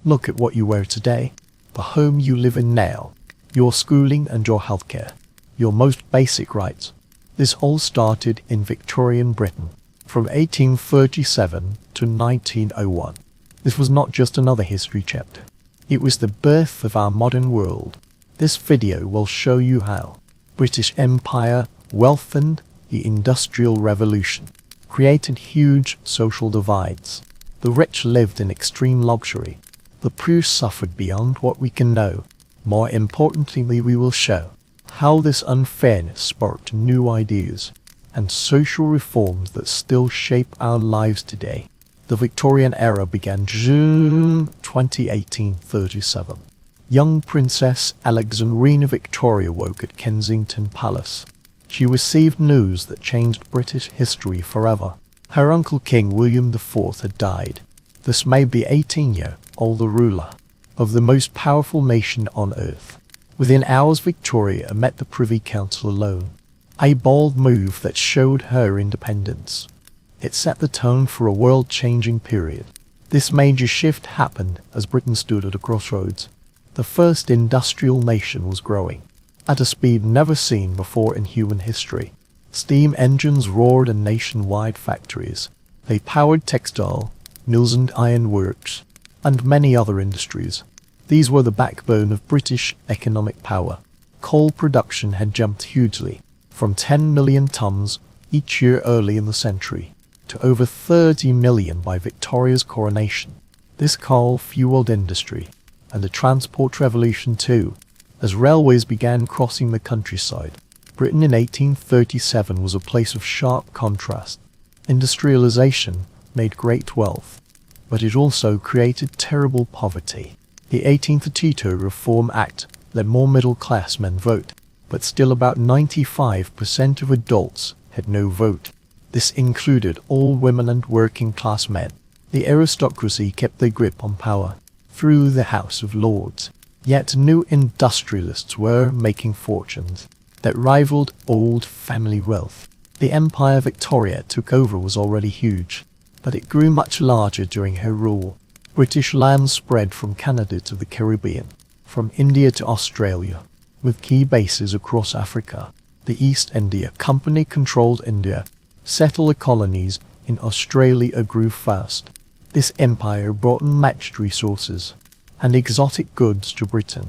Look at what you wear today, the home you live in now, your schooling and your healthcare, your most basic rights. This all started in Victorian Britain, from 1837 to 1901. This was not just another history chapter. It was the birth of our modern world. This video will show you how British Empire, wealth and the Industrial Revolution created huge social divides. The rich lived in extreme luxury. The poor suffered beyond what we can know. More importantly, we will show how this unfairness sparked new ideas and social reforms that still shape our lives today. The Victorian era began June 20, 1837. Young Princess Alexandrina Victoria woke at Kensington Palace. She received news that changed British history forever. Her uncle King William IV had died. This made the 18-year-old the ruler of the most powerful nation on earth. Within hours, Victoria met the Privy Council alone. A bold move that showed her independence. It set the tone for a world-changing period. This major shift happened as Britain stood at a crossroads. The first industrial nation was growing, at a speed never seen before in human history. Steam engines roared in nationwide factories. They powered textile, mills and iron works, and many other industries. These were the backbone of British economic power. Coal production had jumped hugely, from 10 million tons each year early in the century to over 30 million by Victoria's coronation. This coal-fueled industry, and the transport revolution too, as railways began crossing the countryside. Britain in 1837 was a place of sharp contrast. Industrialization made great wealth, but it also created terrible poverty. The 1832 Reform Act let more middle-class men vote, but still about 95% of adults had no vote. This included all women and working-class men. The aristocracy kept their grip on power through the House of Lords. Yet new industrialists were making fortunes that rivaled old family wealth. The empire Victoria took over was already huge, but it grew much larger during her rule. British lands spread from Canada to the Caribbean, from India to Australia, with key bases across Africa. The East India Company controlled India. Settler colonies in Australia grew fast. This empire brought unmatched resources and exotic goods to Britain.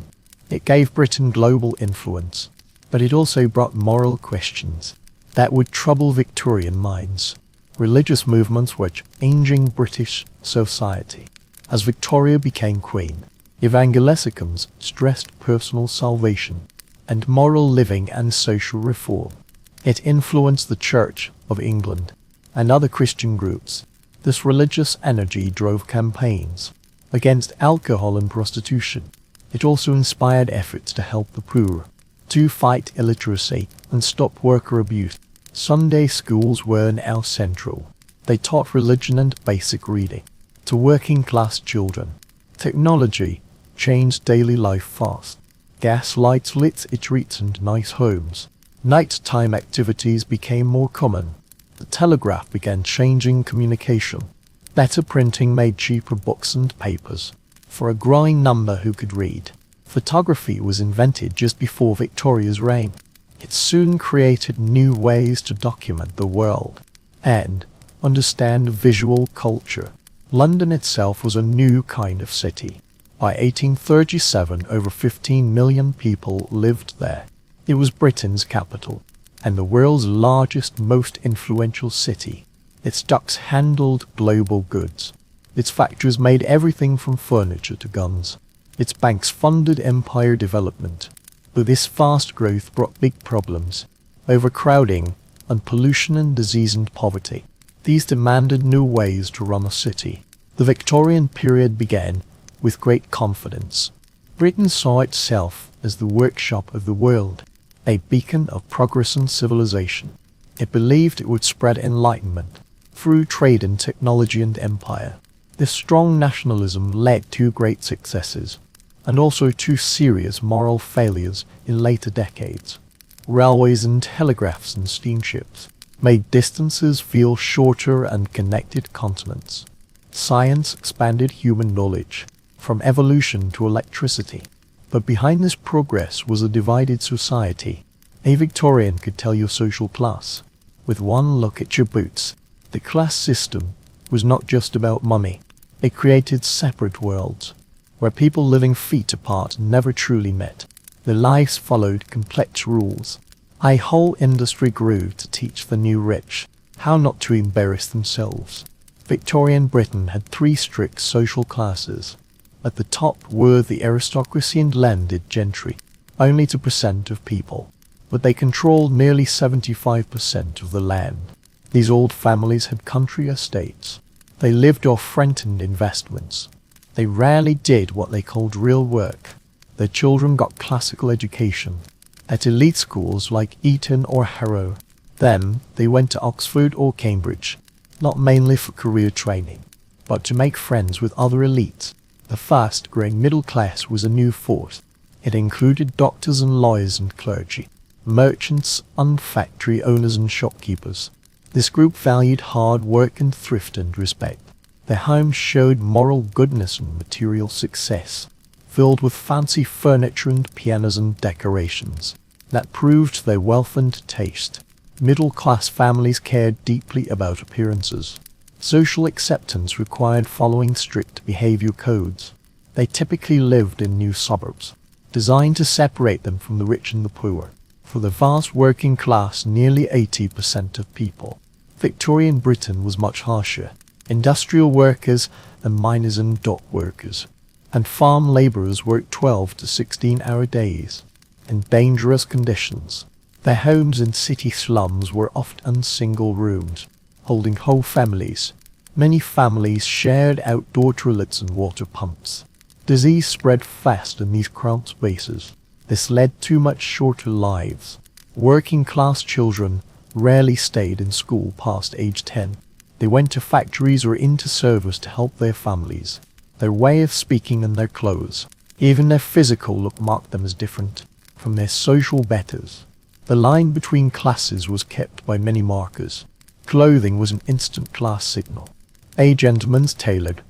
It gave Britain global influence, but it also brought moral questions that would trouble Victorian minds. Religious movements were changing British society. As Victoria became queen, evangelicalism stressed personal salvation and moral living and social reform. It influenced the Church of England and other Christian groups. This religious energy drove campaigns against alcohol and prostitution. It also inspired efforts to help the poor, to fight illiteracy and stop worker abuse. Sunday schools were now central. They taught religion and basic reading to working-class children. Technology changed daily life fast. Gas lights lit streets and nice homes. Nighttime activities became more common. The telegraph began changing communication. Better printing made cheaper books and papers for a growing number who could read. Photography was invented just before Victoria's reign. It soon created new ways to document the world and understand visual culture. London itself was a new kind of city. By 1837, over 15 million people lived there. It was Britain's capital and the world's largest, most influential city. Its docks handled global goods. Its factories made everything from furniture to guns. Its banks funded empire development. But this fast growth brought big problems: overcrowding, and pollution and disease and poverty. These demanded new ways to run a city. The Victorian period began with great confidence. Britain saw itself as the workshop of the world, a beacon of progress and civilization. It believed it would spread enlightenment through trade and technology and empire. This strong nationalism led to great successes, and also to serious moral failures in later decades. Railways and telegraphs and steamships made distances feel shorter and connected continents. Science expanded human knowledge. from evolution to electricity. But behind this progress was a divided society. A Victorian could tell your social class with one look at your boots. The class system was not just about money. It created separate worlds, where people living feet apart never truly met. Their lives followed complex rules. A whole industry grew to teach the new rich how not to embarrass themselves. Victorian Britain had three strict social classes. At the top were the aristocracy and landed gentry, only 2% of people, but they controlled nearly 75% of the land. These old families had country estates. They lived off rent and investments. They rarely did what they called real work. Their children got classical education at elite schools like Eton or Harrow. Then they went to Oxford or Cambridge, not mainly for career training, but to make friends with other elites. The fast-growing middle class was a new force. It included doctors and lawyers and clergy, merchants and factory owners and shopkeepers. This group valued hard work and thrift and respect. Their homes showed moral goodness and material success, filled with fancy furniture and pianos and decorations that proved their wealth and taste. Middle-class families cared deeply about appearances. Social acceptance required following strict behavior codes. They typically lived in new suburbs, designed to separate them from the rich and the poor. For the vast working class, nearly 80% of people, Victorian Britain was much harsher. Industrial workers and miners and dock workers and farm labourers worked 12 to 16-hour days in dangerous conditions. Their homes in city slums were often single rooms, holding whole families. Many families shared outdoor toilets and water pumps. Disease spread fast in these cramped spaces. This led to much shorter lives. Working-class children rarely stayed in school past age 10. They went to factories or into service to help their families. Their way of speaking and their clothes, even their physical look, marked them as different from their social betters. The line between classes was kept by many markers. Clothing was an instant class signal. A gentleman's tailored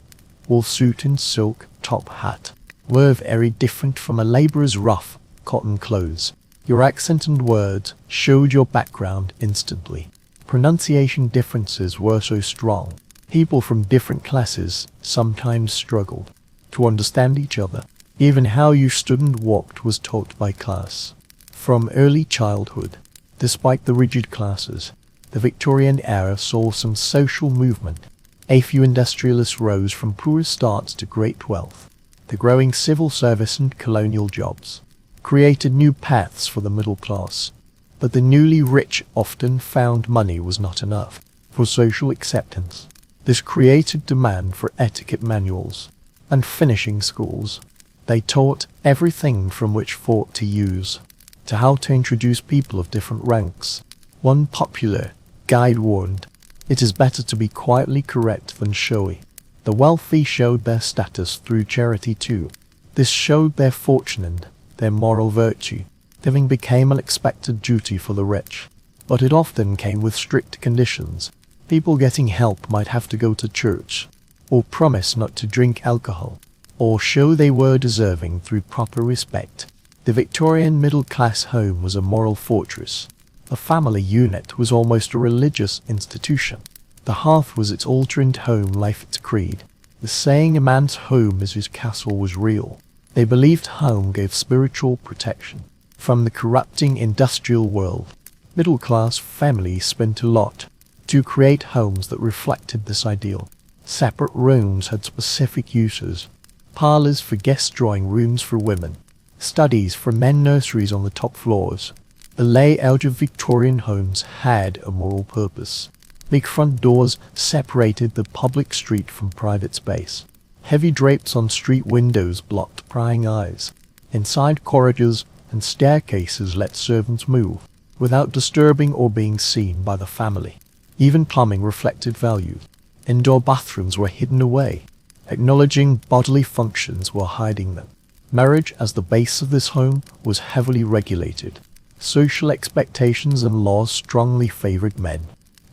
wool suit and silk top hat were very different from a labourer's rough cotton clothes. Your accent and words showed your background instantly. Pronunciation differences were so strong. People from different classes sometimes struggled to understand each other. Even how you stood and walked was taught by class. From early childhood, despite the rigid classes, the Victorian era saw some social movement. A few industrialists rose from poor starts to great wealth. The growing civil service and colonial jobs created new paths for the middle class. But the newly rich often found money was not enough for social acceptance. This created demand for etiquette manuals and finishing schools. They taught everything from which fork to use to how to introduce people of different ranks. One popular guide warned, "It is better to be quietly correct than showy." The wealthy showed their status through charity too. This showed their fortune and their moral virtue. Giving became an expected duty for the rich, but it often came with strict conditions. People getting help might have to go to church, or promise not to drink alcohol, or show they were deserving through proper respect. The Victorian middle-class home was a moral fortress. The family unit was almost a religious institution. The hearth was its altar and home life its creed. The saying, "A man's home is his castle," was real. They believed home gave spiritual protection from the corrupting industrial world. Middle-class families spent a lot to create homes that reflected this ideal. Separate rooms had specific uses. Parlours for guests, drawing rooms for women, studies for men, nurseries on the top floors. The layout of Victorian homes had a moral purpose. Big front doors separated the public street from private space. Heavy drapes on street windows blocked prying eyes. Inside corridors and staircases let servants move without disturbing or being seen by the family. Even plumbing reflected values. Indoor bathrooms were hidden away, acknowledging bodily functions while hiding them. Marriage, as the base of this home, was heavily regulated. Social expectations and laws strongly favored men.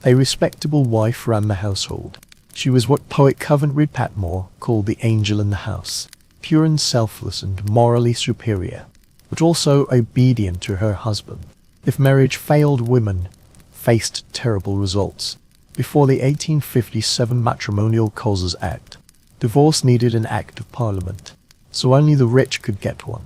A respectable wife ran the household. She was what poet Coventry Patmore called the angel in the house. pure and selfless and morally superior, but also obedient to her husband. If marriage failed, women faced terrible results. Before the 1857 Matrimonial Causes Act, divorce needed an act of parliament, so only the rich could get one.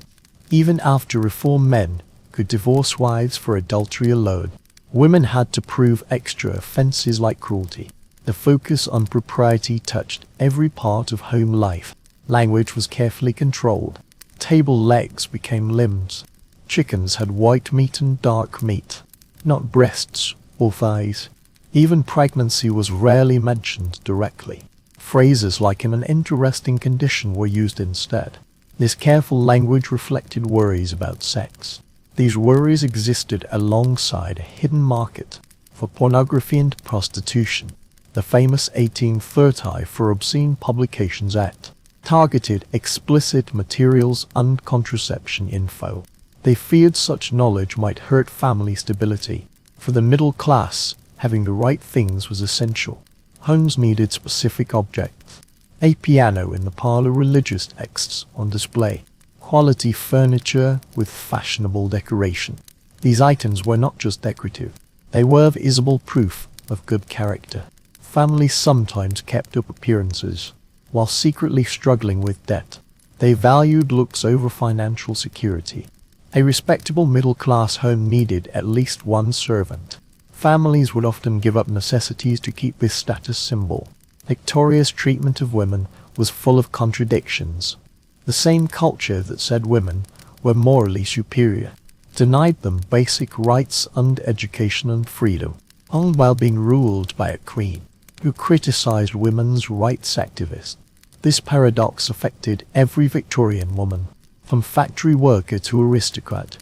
Even after reform, men could divorce wives for adultery alone. Women had to prove extra offences like cruelty. The focus on propriety touched every part of home life. Language was carefully controlled. Table legs became limbs. Chickens had white meat and dark meat, not breasts or thighs. Even pregnancy was rarely mentioned directly. Phrases like "in an interesting condition" were used instead. This careful language reflected worries about sex. These worries existed alongside a hidden market for pornography and prostitution. The famous 1830 for Obscene Publications Act targeted explicit materials and contraception info. They feared such knowledge might hurt family stability. For the middle class, having the right things was essential. Homes needed specific objects. A piano in the parlor, religious texts on display, quality furniture with fashionable decoration. These items were not just decorative. They were visible proof of good character. Families sometimes kept up appearances while secretly struggling with debt. They valued looks over financial security. A respectable middle-class home needed at least one servant. Families would often give up necessities to keep this status symbol. Victoria's treatment of women was full of contradictions. The same culture that said women were morally superior denied them basic rights and education and freedom, all while being ruled by a queen who criticized women's rights activists. This paradox affected every Victorian woman, from factory worker to aristocrat.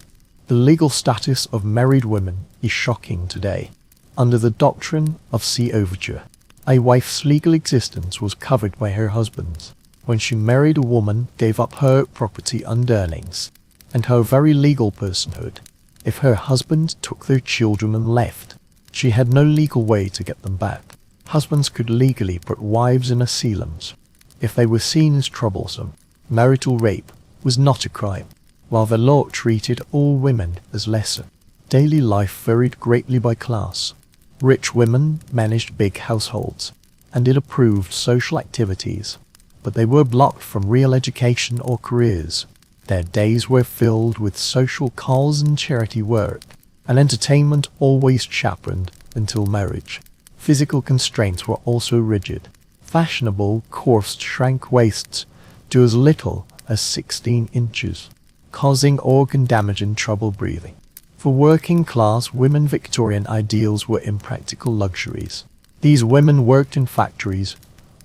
The legal status of married women is shocking today. Under the doctrine of C. Overture, a wife's legal existence was covered by her husband's. When she married, a woman gave up her property and earnings, and her very legal personhood. If her husband took their children and left, she had no legal way to get them back. Husbands could legally put wives in asylums if they were seen as troublesome. Marital rape was not a crime, while the law treated all women as lesser. Daily life varied greatly by class. Rich women managed big households, and it approved social activities, but they were blocked from real education or careers. Their days were filled with social calls and charity work, and entertainment always chaperoned until marriage. Physical constraints were also rigid. Fashionable, coarse, shrank waists to as little as 16 inches, causing organ damage and trouble breathing. For working class women, Victorian ideals were impractical luxuries. These women worked in factories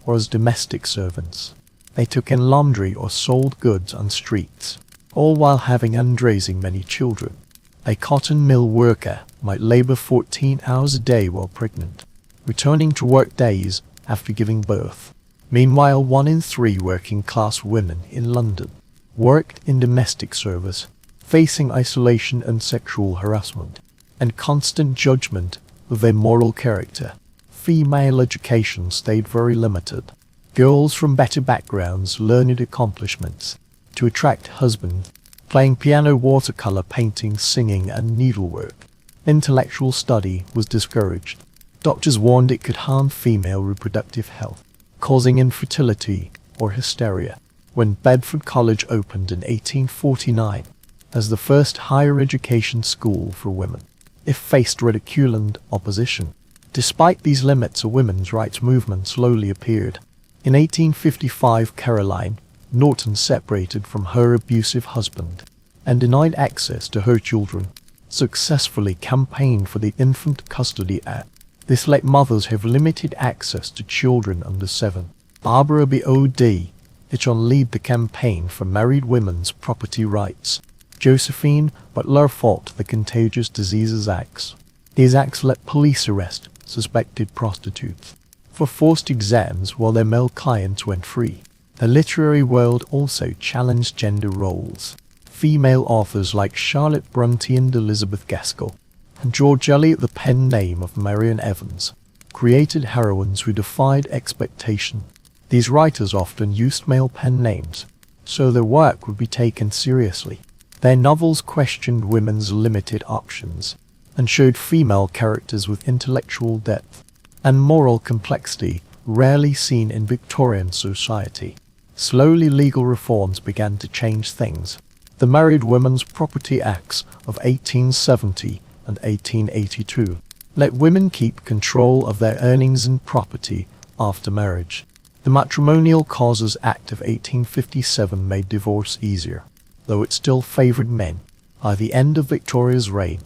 or as domestic servants. They took in laundry or sold goods on streets, all while having and raising many children. A cotton mill worker might labor 14 hours a day while pregnant, returning to work days after giving birth. Meanwhile, 1 in 3 working class women in London worked in domestic service, facing isolation and sexual harassment, and constant judgment of their moral character. Female education stayed very limited. Girls from better backgrounds learned accomplishments to attract husbands, playing piano, watercolor painting, singing, and needlework. Intellectual study was discouraged. Doctors warned it could harm female reproductive health, causing infertility or hysteria. When Bedford College opened in 1849 as the first higher education school for women, it faced ridicule and opposition. Despite these limits, a women's rights movement slowly appeared. In 1855, Caroline Norton separated from her abusive husband and denied access to her children, successfully campaigned for the Infant Custody Act. This let mothers have limited access to children under 7. Barbara B.O.D. Hitchon led the campaign for married women's property rights. Josephine Butler fought the Contagious Diseases Acts. These acts let police arrest suspected prostitutes for forced exams while their male clients went free. The literary world also challenged gender roles. Female authors like Charlotte Bronte and Elizabeth Gaskell, and George Eliot, the pen name of Marian Evans, created heroines who defied expectation. These writers often used male pen names, so their work would be taken seriously. Their novels questioned women's limited options and showed female characters with intellectual depth and moral complexity rarely seen in Victorian society. Slowly, legal reforms began to change things. The Married Women's Property Acts of 1870 and 1882 let women keep control of their earnings and property after marriage. The Matrimonial Causes Act of 1857 made divorce easier, though it still favoured men. By the end of Victoria's reign,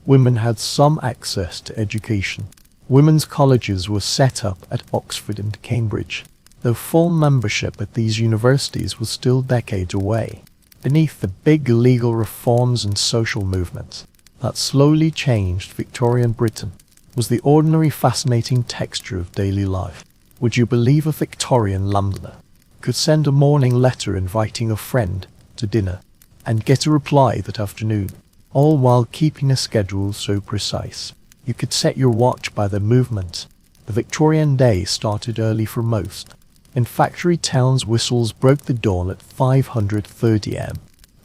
women had some access to education. Women's colleges were set up at Oxford and Cambridge, though full membership at these universities was still decades away. Beneath the big legal reforms and social movements that slowly changed Victorian Britain was the ordinary fascinating texture of daily life. Would you believe a Victorian Londoner could send a morning letter inviting a friend to dinner and get a reply that afternoon, all while keeping a schedule so precise you could set your watch by their movements? The Victorian day started early for most. In factory towns, whistles broke the dawn at 5:30 am,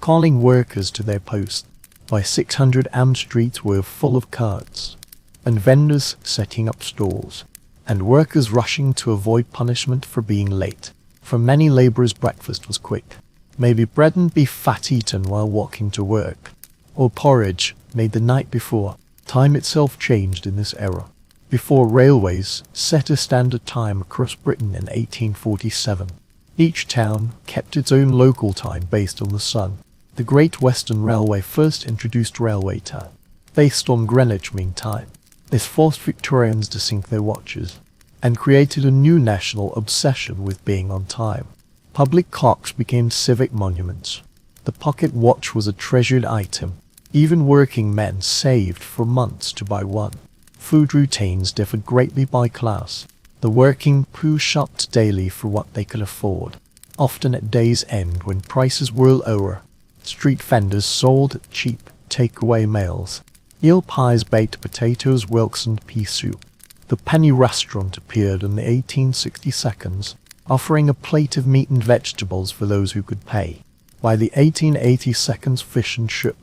calling workers to their posts. By 600 am, streets were full of carts and vendors setting up stalls, and workers rushing to avoid punishment for being late. For many labourers, breakfast was quick. Maybe bread and beef fat eaten while walking to work, or porridge made the night before. Time itself changed in this era. Before railways set a standard time across Britain in 1847, each town kept its own local time based on the sun. The Great Western Railway first introduced railway time, based on Greenwich Mean Time. This forced Victorians to sync their watches, and created a new national obsession with being on time. Public clocks became civic monuments. The pocket watch was a treasured item. Even working men saved for months to buy one. Food routines differed greatly by class. The working poor shopped daily for what they could afford, often at day's end when prices were lower. Street vendors sold cheap takeaway meals. Eel pies, baked potatoes, Wilkes and pea soup. The penny restaurant appeared in the 1860s, offering a plate of meat and vegetables for those who could pay. By the 1880s, fish and chip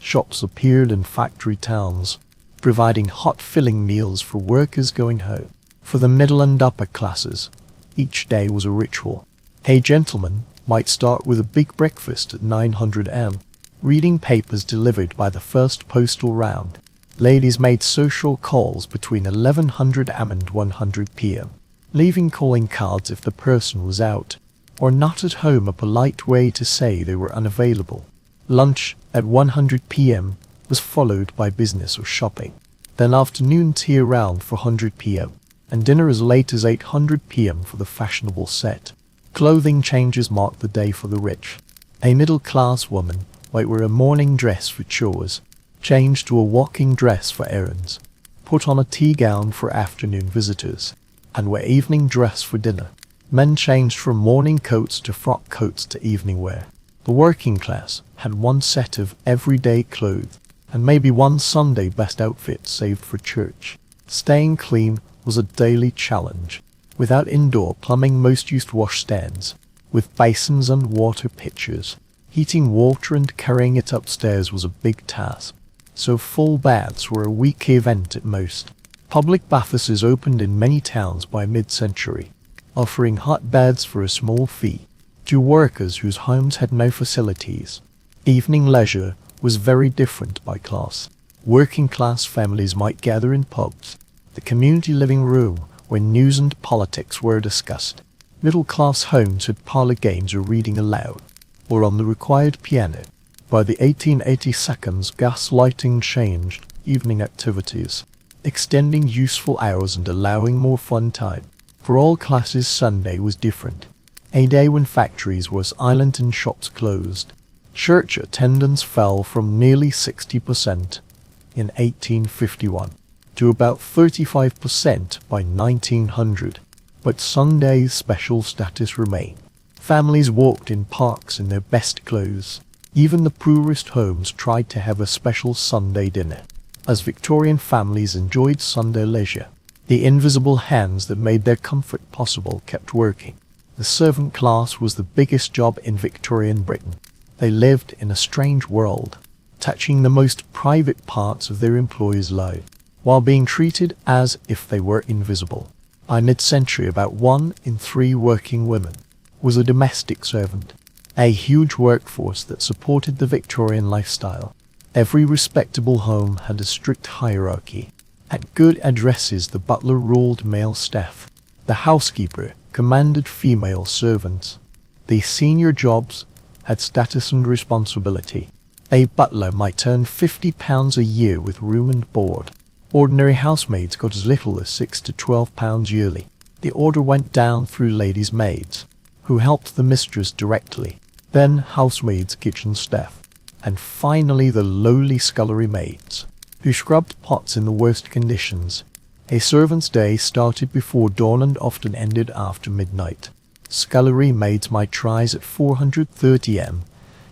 shops appeared in factory towns, providing hot filling meals for workers going home. For the middle and upper classes, each day was a ritual. A gentleman might start with a big breakfast at 900 am, reading papers delivered by the first postal round. Ladies made social calls between 1100 am and 100 pm, leaving calling cards if the person was out or not at home, a polite way to say they were unavailable. Lunch at 100 pm was followed by business or shopping, then afternoon tea around 400 pm, and dinner as late as 800 pm for the fashionable set. Clothing changes marked the day for the rich. A middle-class woman might wear a morning dress for chores, change to a walking dress for errands, put on a tea gown for afternoon visitors, and wear evening dress for dinner. Men changed from morning coats to frock coats to evening wear. The working class had one set of everyday clothes, and maybe one Sunday best outfit saved for church. Staying clean was a daily challenge. Without indoor plumbing, most used washstands, with basins and water pitchers. Heating water and carrying it upstairs was a big task, so full baths were a week event at most. Public bathhouses opened in many towns by mid-century, offering hot beds for a small fee to workers whose homes had no facilities. Evening leisure was very different by class. Working class families might gather in pubs, the community living room where news and politics were discussed. Middle class homes had parlour games or reading aloud, or on the required piano. By the 1880s, gas lighting changed evening activities, extending useful hours and allowing more fun time. For all classes, Sunday was different. A day when factories were silent and shops closed. Church attendance fell from nearly 60% in 1851 to about 35% by 1900, but Sunday's special status remained. Families walked in parks in their best clothes. Even the poorest homes tried to have a special Sunday dinner. As Victorian families enjoyed Sunday leisure, the invisible hands that made their comfort possible kept working. The servant class was the biggest job in Victorian Britain. They lived in a strange world, touching the most private parts of their employers' life, while being treated as if they were invisible. By mid-century, about 1 in 3 working women was a domestic servant, a huge workforce that supported the Victorian lifestyle. Every respectable home had a strict hierarchy. At good addresses, the butler ruled male staff. The housekeeper commanded female servants. These senior jobs had status and responsibility. A butler might earn £50 a year with room and board. Ordinary housemaids got as little as £6 to £12 yearly. The order went down through ladies' maids, who helped the mistress directly, then housemaids, kitchen staff, and finally the lowly scullery maids, who scrubbed pots in the worst conditions. A servant's day started before dawn and often ended after midnight. Scullery maids might rise at 4:30 am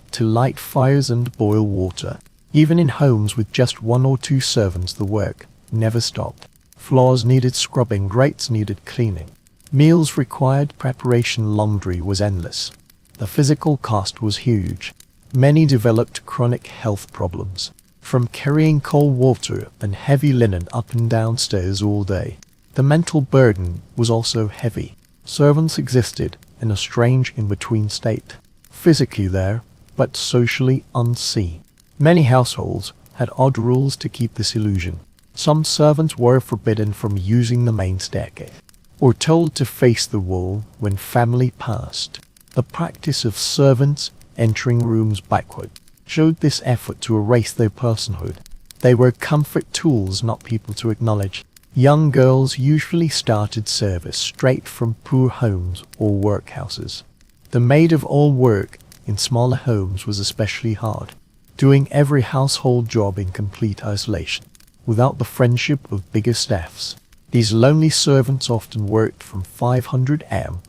to light fires and boil water. Even in homes with just 1 or 2 servants, the work never stopped. Floors needed scrubbing, grates needed cleaning. Meals required preparation, laundry was endless. The physical cost was huge. Many developed chronic health problems, from carrying cold water and heavy linen up and down stairs all day. The mental burden was also heavy. Servants existed in a strange in-between state, physically there, but socially unseen. Many households had odd rules to keep this illusion. Some servants were forbidden from using the main staircase, or told to face the wall when family passed. The practice of servants entering rooms backward showed this effort to erase their personhood. They were comfort tools, not people to acknowledge. Young girls usually started service straight from poor homes or workhouses. The maid-of-all-work in smaller homes was especially hard, doing every household job in complete isolation, without the friendship of bigger staffs. These lonely servants often worked from 500 am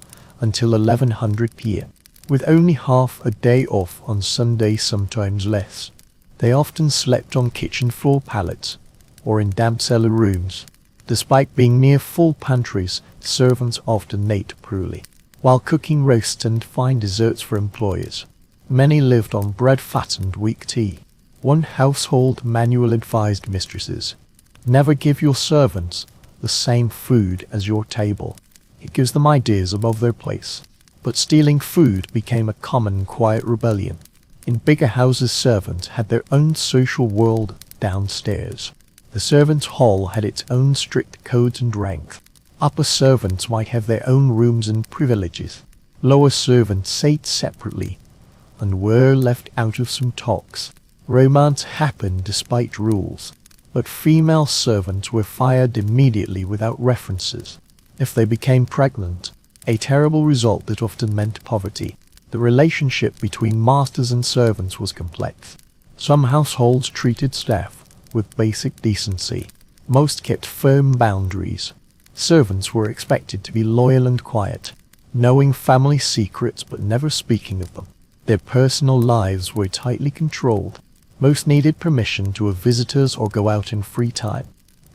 until 1100 pm, with only half a day off on Sunday, sometimes less. They often slept on kitchen floor pallets or in damp cellar rooms. Despite being near full pantries, servants often ate poorly, while cooking roasts and fine desserts for employers. Many lived on bread, fat and weak tea. One household manual advised mistresses, never give your servants the same food as your table. It gives them ideas above their place. But stealing food became a common, quiet rebellion. In bigger houses, servants had their own social world downstairs. The servants' hall had its own strict codes and ranks. Upper servants might have their own rooms and privileges. Lower servants sat separately and were left out of some talks. Romance happened despite rules, but female servants were fired immediately without references if they became pregnant, a terrible result that often meant poverty. The relationship between masters and servants was complex. Some households treated staff with basic decency. Most kept firm boundaries. Servants were expected to be loyal and quiet, knowing family secrets but never speaking of them. Their personal lives were tightly controlled. Most needed permission to have visitors or go out in free time.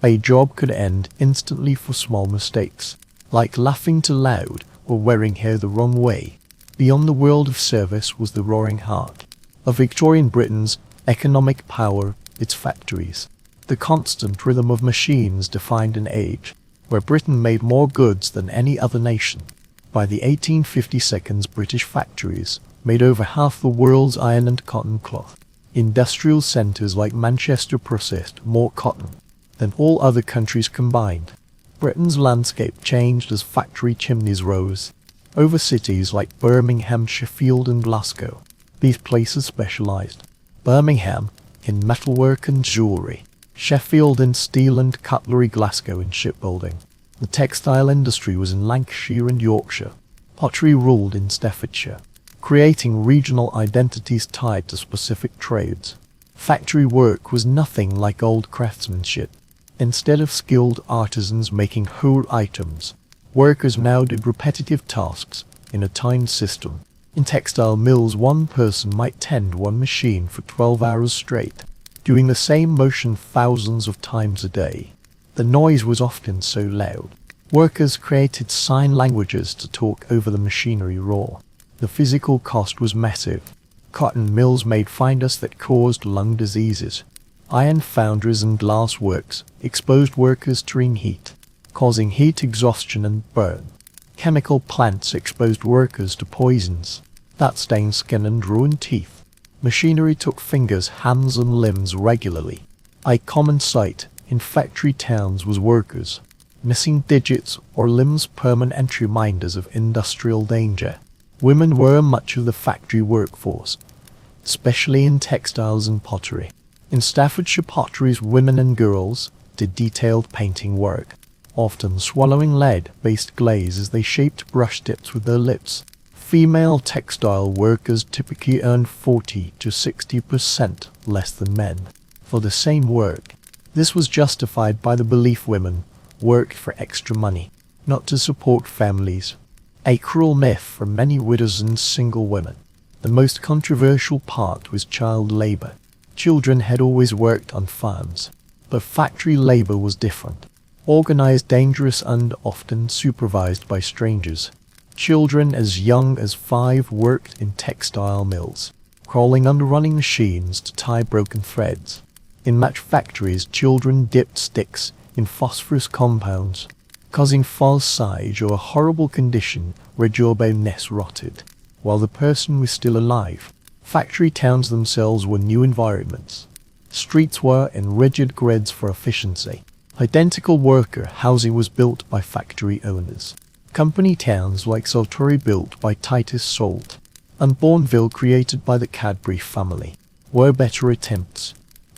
A job could end instantly for small mistakes, like laughing too loud or wearing hair the wrong way. Beyond the world of service was the roaring heart of Victorian Britain's economic power, its factories. The constant rhythm of machines defined an age where Britain made more goods than any other nation. By the 1852, British factories made over half the world's iron and cotton cloth. Industrial centres like Manchester processed more cotton than all other countries combined. Britain's landscape changed as factory chimneys rose over cities like Birmingham, Sheffield and Glasgow. These places specialised. Birmingham in metalwork and jewellery, Sheffield in steel and cutlery, Glasgow in shipbuilding. The textile industry was in Lancashire and Yorkshire. Pottery ruled in Staffordshire, creating regional identities tied to specific trades. Factory work was nothing like old craftsmanship. Instead of skilled artisans making whole items, workers now did repetitive tasks in a timed system. In textile mills, one person might tend one machine for 12 hours straight, doing the same motion thousands of times a day. The noise was often so loud Workers created sign languages to talk over the machinery roar. The physical cost was massive. Cotton mills made finders that caused lung diseases. Iron foundries and glass works exposed workers to heat, causing heat exhaustion and burn. Chemical plants exposed workers to poisons that stained skin and ruined teeth. Machinery took fingers, hands and limbs regularly. A common sight in factory towns was workers missing digits or limbs, permanent reminders of industrial danger. Women were much of the factory workforce, especially in textiles and pottery. In Staffordshire potteries, women and girls did detailed painting work, often swallowing lead-based glaze as they shaped brush tips with their lips. Female textile workers typically earned 40 to 60% less than men for the same work. This was justified by the belief women worked for extra money, not to support families. A cruel myth for many widows and single women. The most controversial part was child labor. Children had always worked on farms, but factory labor was different. Organized, dangerous, and often supervised by strangers. Children as young as 5 worked in textile mills, crawling under running machines to tie broken threads. In match factories, children dipped sticks in phosphorus compounds, causing false sight or a horrible condition where jawbone nests rotted, while the person was still alive. Factory towns themselves were new environments. Streets were in rigid grids for efficiency. Identical worker housing was built by factory owners. Company towns like Saltori, built by Titus Salt, and Bourneville, created by the Cadbury family, were better attempts,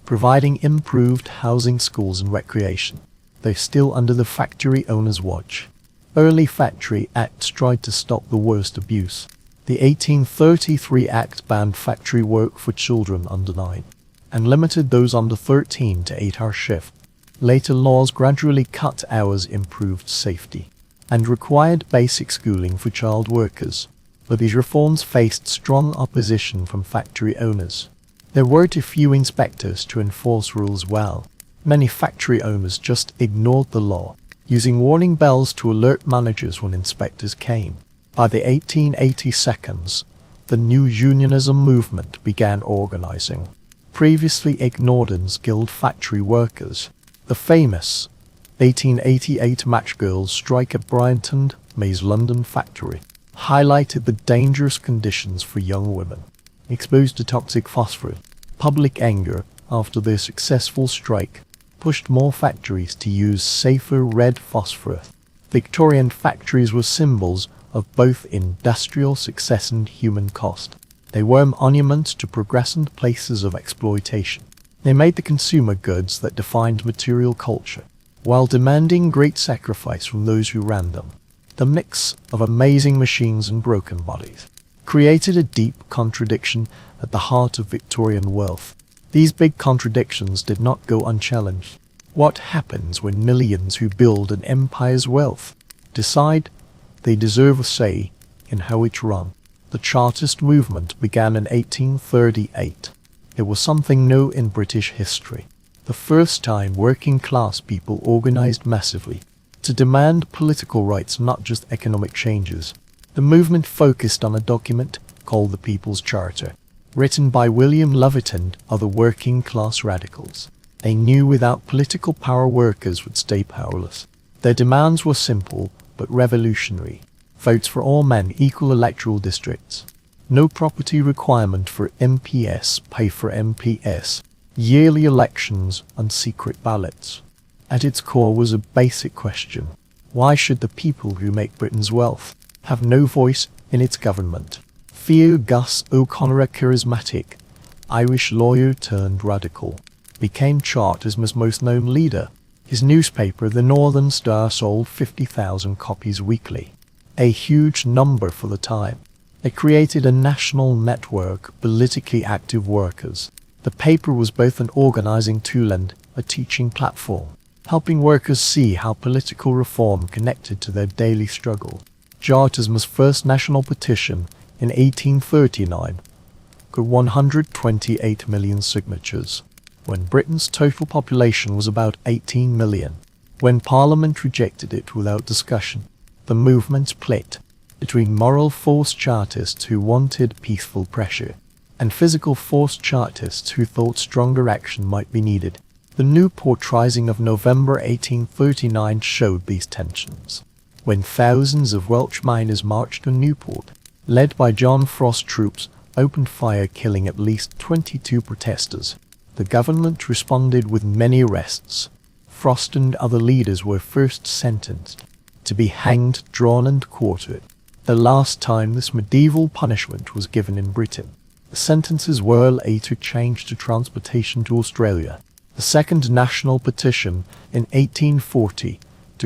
providing improved housing, schools and recreation, though still under the factory owner's watch. Early factory acts tried to stop the worst abuse. The 1833 Act banned factory work for children under 9, and limited those under 13 to 8-hour shift. Later laws gradually cut hours, improved safety, and required basic schooling for child workers, but these reforms faced strong opposition from factory owners. There were too few inspectors to enforce rules well. Many factory owners just ignored the law, using warning bells to alert managers when inspectors came. By the 1882, the new unionism movement began organizing previously ignored and skilled factory workers. The famous 1888 Match Girls strike at Bryant and May's London factory highlighted the dangerous conditions for young women exposed to toxic phosphorus. Public anger after their successful strike pushed more factories to use safer red phosphorus. Victorian factories were symbols of both industrial success and human cost. They were monuments to progress and places of exploitation. They made the consumer goods that defined material culture, while demanding great sacrifice from those who ran them. The mix of amazing machines and broken bodies created a deep contradiction at the heart of Victorian wealth. These big contradictions did not go unchallenged. What happens when millions who build an empire's wealth decide they deserve a say in how it's run? The Chartist movement began in 1838. It was something new in British history. The first time working class people organized massively to demand political rights, not just economic changes. The movement focused on a document called the People's Charter, written by William Lovett and other working class radicals. They knew without political power workers would stay powerless. Their demands were simple but revolutionary. Votes for all men, equal electoral districts, no property requirement for MPS, pay for MPS, yearly elections and secret ballots. At its core was a basic question: why should the people who make Britain's wealth have no voice in its government? Theo Gus O'Connor, a charismatic Irish lawyer turned radical, became Chartism's most known leader. His newspaper, the Northern Star, sold 50,000 copies weekly, a huge number for the time. It created a national network of politically active workers. The paper was both an organizing tool and a teaching platform, helping workers see how political reform connected to their daily struggle. Chartism's first national petition in 1839 got 128 million signatures, when Britain's total population was about 18 million. When Parliament rejected it without discussion, the movement split between moral force Chartists who wanted peaceful pressure and physical force Chartists who thought stronger action might be needed. The Newport Rising of November 1839 showed these tensions. When thousands of Welsh miners marched on Newport, led by John Frost's troops, opened fire, killing at least 22 protesters. The government responded with many arrests. Frost and other leaders were first sentenced to be hanged, drawn and quartered. The last time this medieval punishment was given in Britain. The sentences were later changed to transportation to Australia. The second national petition in 1840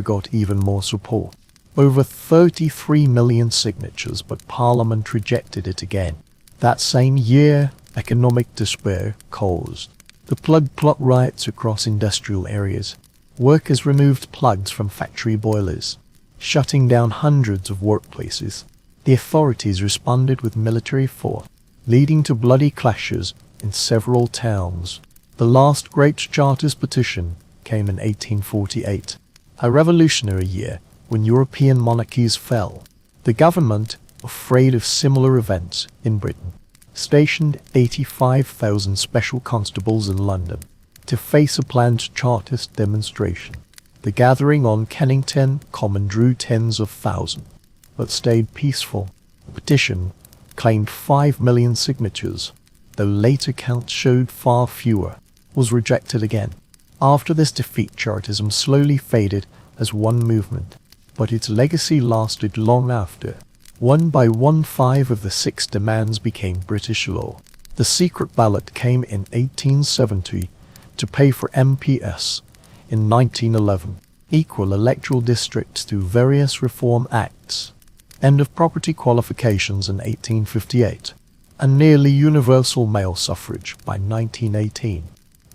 got even more support. Over 33 million signatures, but Parliament rejected it again. That same year, economic despair caused the plug plot riots across industrial areas. Workers removed plugs from factory boilers, shutting down hundreds of workplaces. The authorities responded with military force, leading to bloody clashes in several towns. The last great Chartist petition came in 1848, a revolutionary year when European monarchies fell. The government, afraid of similar events in Britain, stationed 85,000 special constables in London to face a planned Chartist demonstration. The gathering on Kennington Common drew tens of thousands, but stayed peaceful. The petition claimed 5 million signatures, though later counts showed far fewer, was rejected again. After this defeat, Chartism slowly faded as one movement, but its legacy lasted long after. One by one, 5 of the 6 demands became British law. The secret ballot came in 1870 to pay for MPS. In 1911, equal electoral districts through various Reform Acts. End of property qualifications in 1858, and nearly universal male suffrage by 1918.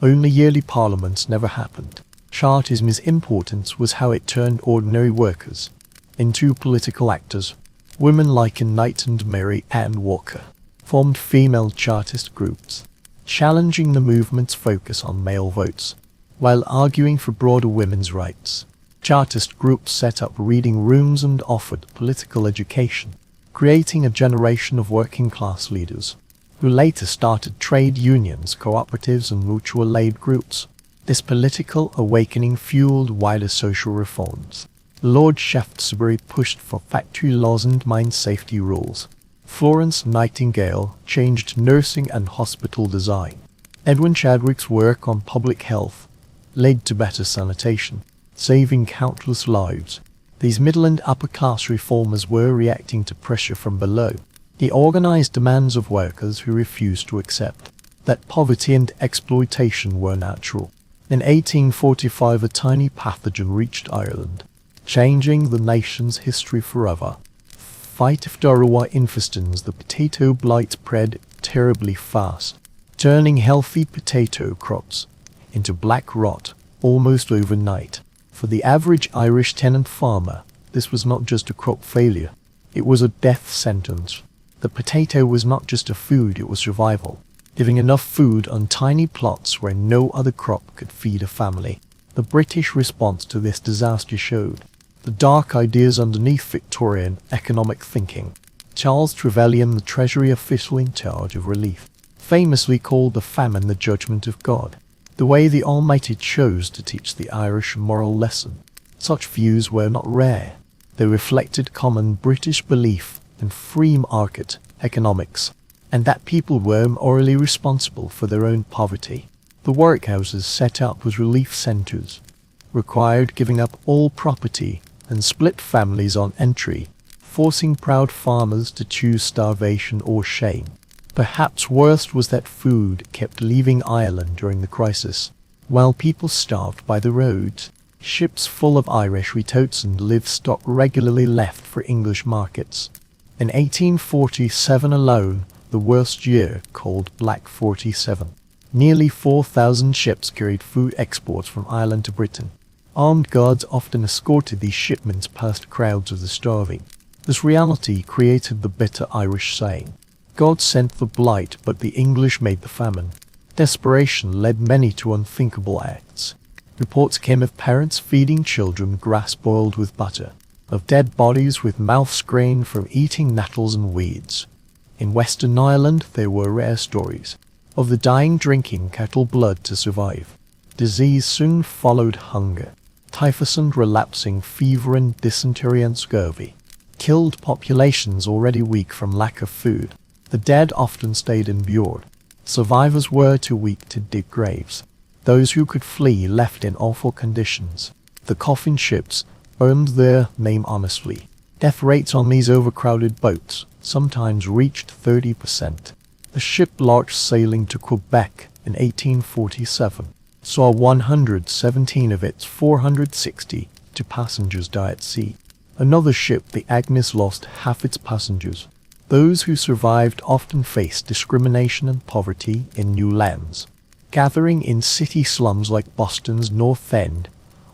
Only yearly parliaments never happened. Chartism's importance was how it turned ordinary workers into political actors. Women like Knight and Mary Ann Walker formed female Chartist groups, challenging the movement's focus on male votes, while arguing for broader women's rights. Chartist groups set up reading rooms and offered political education, creating a generation of working-class leaders, who later started trade unions, cooperatives and mutual aid groups. This political awakening fueled wider social reforms. Lord Shaftesbury pushed for factory laws and mine safety rules. Florence Nightingale changed nursing and hospital design. Edwin Chadwick's work on public health led to better sanitation, saving countless lives. These middle and upper-class reformers were reacting to pressure from below, the organized demands of workers who refused to accept that poverty and exploitation were natural. In 1845, a tiny pathogen reached Ireland, changing the nation's history forever. Phytophthora infestans, the potato blight, spread terribly fast, turning healthy potato crops into black rot almost overnight. For the average Irish tenant farmer, this was not just a crop failure, it was a death sentence. The potato was not just a food, it was survival, giving enough food on tiny plots where no other crop could feed a family. The British response to this disaster showed the dark ideas underneath Victorian economic thinking. Charles Trevelyan, the Treasury official in charge of relief, famously called the famine the judgment of God, the way the Almighty chose to teach the Irish a moral lesson. Such views were not rare. They reflected common British belief in free market economics, and that people were morally responsible for their own poverty. The workhouses set up as relief centres required giving up all property and split families on entry, forcing proud farmers to choose starvation or shame. Perhaps worst was that food kept leaving Ireland during the crisis, while people starved by the roads. Ships full of Irish wheat and livestock regularly left for English markets. In 1847 alone, the worst year, called Black 47, nearly 4,000 ships carried food exports from Ireland to Britain. Armed guards often escorted these shipments past crowds of the starving. This reality created the bitter Irish saying, "God sent the blight, but the English made the famine." Desperation led many to unthinkable acts. Reports came of parents feeding children grass boiled with butter, of dead bodies with mouths grained from eating nettles and weeds. In Western Ireland there were rare stories of the dying drinking cattle blood to survive. Disease soon followed hunger. Typhus and relapsing fever and dysentery and scurvy killed populations already weak from lack of food. The dead often stayed immured. Survivors were too weak to dig graves. Those who could flee left in awful conditions. The coffin ships earned their name honestly. Death rates on these overcrowded boats sometimes reached 30%. The ship Larch sailing to Quebec in 1847 saw 117 of its 462 passengers die at sea. Another ship, the Agnes, lost half its passengers. Those who survived often faced discrimination and poverty in new lands. Gathering in city slums like Boston's North End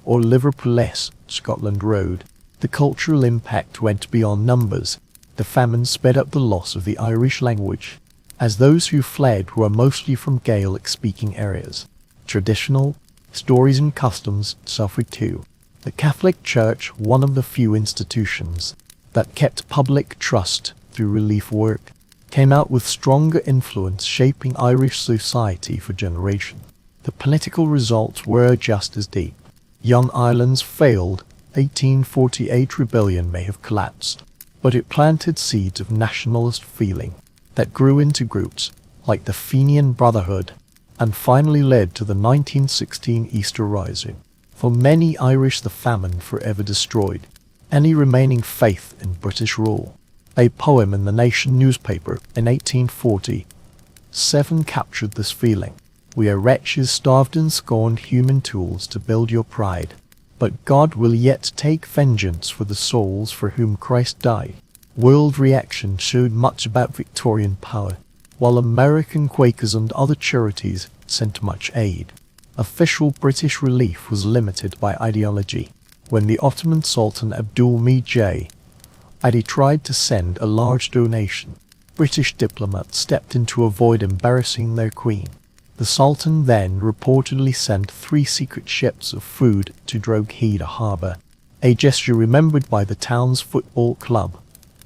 or Liverpool's Scotland Road, the cultural impact went beyond numbers. The famine sped up the loss of the Irish language, as those who fled were mostly from Gaelic-speaking areas. Traditional stories and customs suffered too. The Catholic Church, one of the few institutions that kept public trust through relief work, came out with stronger influence shaping Irish society for generations. The political results were just as deep. Young Ireland's failed 1848 rebellion may have collapsed, but it planted seeds of nationalist feeling that grew into groups like the Fenian Brotherhood and finally led to the 1916 Easter Rising. For many Irish, the famine forever destroyed any remaining faith in British rule. A poem in the Nation newspaper in 1847 captured this feeling. We are wretches, starved and scorned, human tools to build your pride. But God will yet take vengeance for the souls for whom Christ died. World reaction showed much about Victorian power, while American Quakers and other charities sent much aid. Official British relief was limited by ideology. When the Ottoman Sultan Abdul-Majid tried to send a large donation, British diplomats stepped in to avoid embarrassing their queen. The Sultan then reportedly sent 3 secret ships of food to Drogheda harbour, a gesture remembered by the town's football club,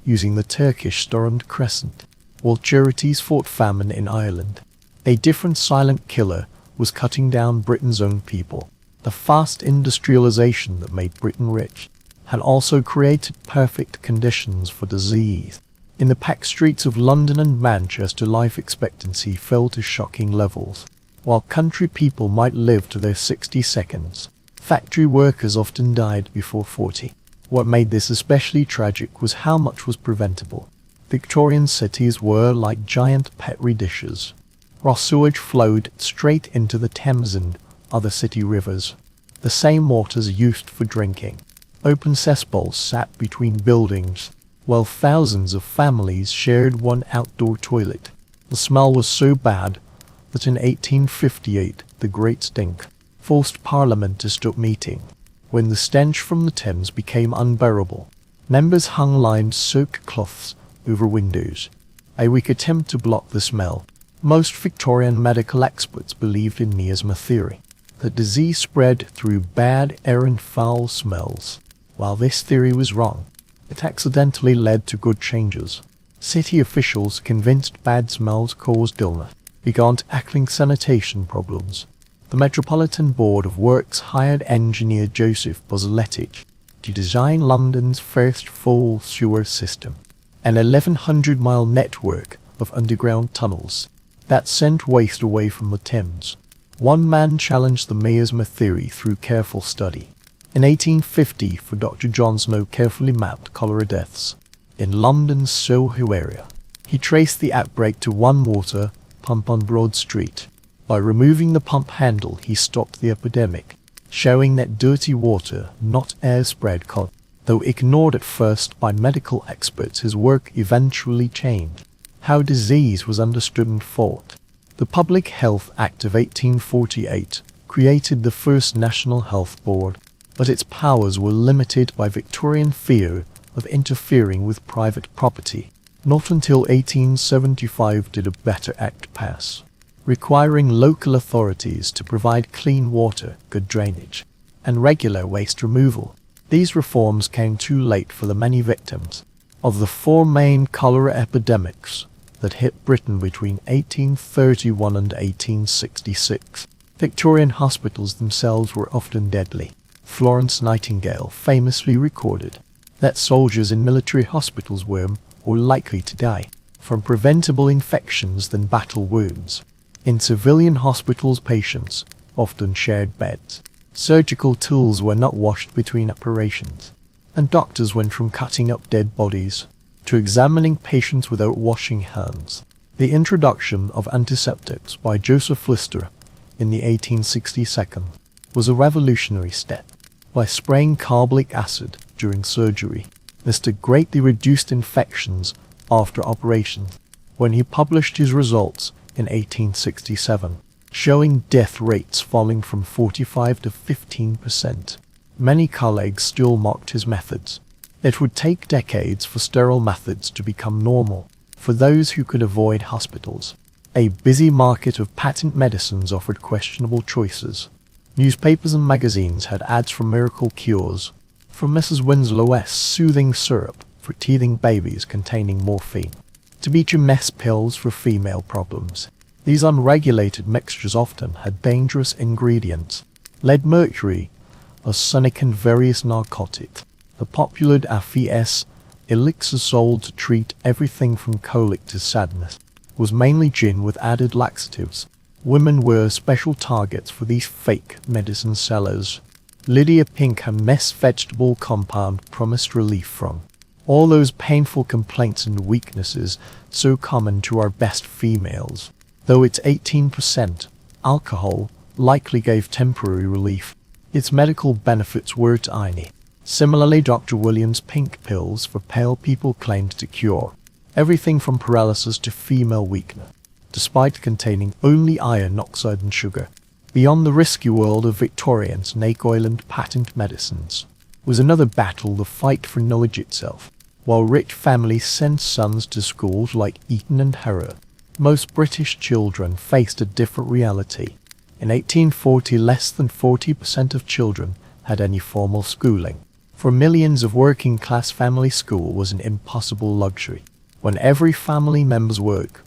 using the Turkish-stormed crescent. While charities fought famine in Ireland, a different silent killer was cutting down Britain's own people. The fast industrialization that made Britain rich had also created perfect conditions for disease. In the packed streets of London and Manchester, life expectancy fell to shocking levels. While country people might live to their 60 seconds, factory workers often died before 40. What made this especially tragic was how much was preventable. Victorian cities were like giant petri dishes. Raw sewage flowed straight into the Thames and other city rivers, the same waters used for drinking. Open cesspools sat between buildings, while thousands of families shared one outdoor toilet. The smell was so bad that in 1858 the Great Stink forced Parliament to stop meeting. When the stench from the Thames became unbearable, members hung lined silk cloths over windows, a weak attempt to block the smell. Most Victorian medical experts believed in miasma theory, that disease spread through bad air and foul smells. While this theory was wrong, it accidentally led to good changes. City officials, convinced bad smells caused illness, began tackling sanitation problems. The Metropolitan Board of Works hired engineer Joseph Buzlettich to design London's first full sewer system, an 1,100-mile network of underground tunnels that sent waste away from the Thames. One man challenged the miasma theory through careful study. In 1850, for Dr. John Snow carefully mapped cholera deaths in London's Soho area. He traced the outbreak to one water pump on Broad Street. By removing the pump handle, he stopped the epidemic, showing that dirty water, not air, spread cholera. Though ignored at first by medical experts, his work eventually changed how disease was understood and fought. The Public Health Act of 1848 created the first National Health Board, but its powers were limited by Victorian fear of interfering with private property. Not until 1875 did a better act pass. requiring local authorities to provide clean water, good drainage, and regular waste removal. These reforms came too late for the many victims of the four main cholera epidemics that hit Britain between 1831 and 1866. Victorian hospitals themselves were often deadly. Florence Nightingale famously recorded that soldiers in military hospitals were more likely to die from preventable infections than battle wounds. In civilian hospitals, patients often shared beds. Surgical tools were not washed between operations, and doctors went from cutting up dead bodies to examining patients without washing hands. The introduction of antiseptics by Joseph Lister in the 1862 was a revolutionary step. By spraying carbolic acid during surgery, Lister greatly reduced infections after operations. When he published his results in 1867, showing death rates falling from 45 to 15%, many colleagues still mocked his methods. It would take decades for sterile methods to become normal for those who could avoid hospitals. A busy market of patent medicines offered questionable choices. Newspapers and magazines had ads for miracle cures, from Mrs. Winslow's soothing syrup for teething babies containing morphine, to Beecher mess pills for female problems. These unregulated mixtures often had dangerous ingredients: lead, mercury, arsenic, and various narcotics. The popular AFS elixir sold to treat everything from colic to sadness was mainly gin with added laxatives. Women were special targets for these fake medicine sellers. Lydia Pink, a mess vegetable compound, promised relief from all those painful complaints and weaknesses so common to our best females. Though its 18% alcohol likely gave temporary relief, its medical benefits were tiny. Similarly, Dr. Williams' pink pills for pale people claimed to cure everything from paralysis to female weakness, despite containing only iron oxide and sugar. Beyond the risky world of Victorian snake oil and patent medicines was another battle, the fight for knowledge itself. While rich families sent sons to schools like Eton and Harrow, most British children faced a different reality. In 1840, less than 40% of children had any formal schooling. For millions of working-class families, school was an impossible luxury. When every family member's work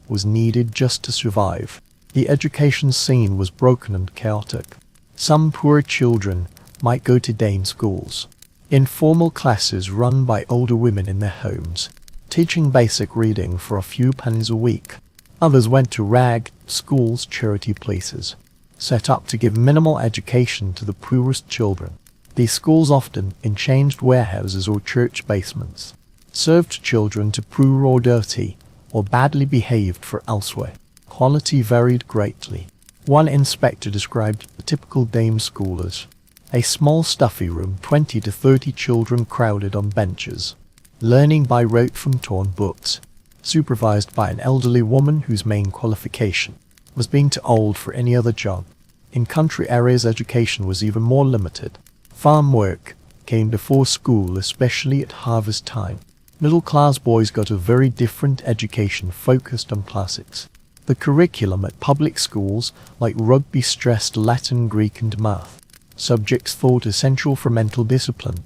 was needed just to survive, the education scene was broken and chaotic. Some poor children might go to dame schools, informal classes run by older women in their homes, teaching basic reading for a few pennies a week. Others went to rag schools, charity places, set up to give minimal education to the poorest children. These schools, often in changed warehouses or church basements, served children to poor or dirty or badly behaved for elsewhere. Quality varied greatly. One inspector described the typical dame school as a small stuffy room, 20 to 30 children crowded on benches, learning by rote from torn books, supervised by an elderly woman whose main qualification was being too old for any other job. In country areas, education was even more limited. Farm work came before school, especially at harvest time. Middle-class boys got a very different education focused on classics. The curriculum at public schools, like rugby, stressed Latin, Greek, and math, subjects thought essential for mental discipline,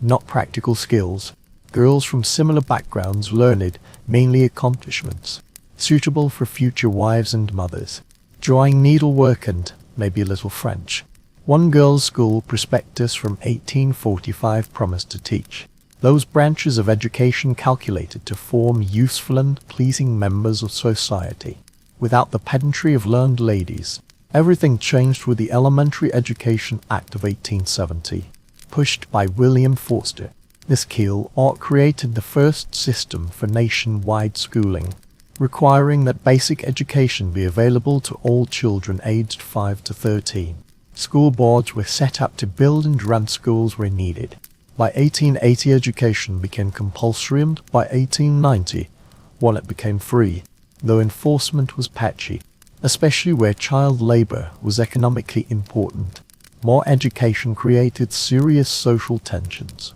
not practical skills. Girls from similar backgrounds learned mainly accomplishments, suitable for future wives and mothers, drawing, needlework, and maybe a little French. One girls' school prospectus from 1845 promised to teach those branches of education calculated to form useful and pleasing members of society, without the pedantry of learned ladies. Everything changed with the Elementary Education Act of 1870, pushed by William Forster. This law created the first system for nationwide schooling, requiring that basic education be available to all children aged 5 to 13. School boards were set up to build and run schools where needed. By 1880, education became compulsory, and by 1890, it became free, though enforcement was patchy, especially where child labor was economically important. More education created serious social tensions.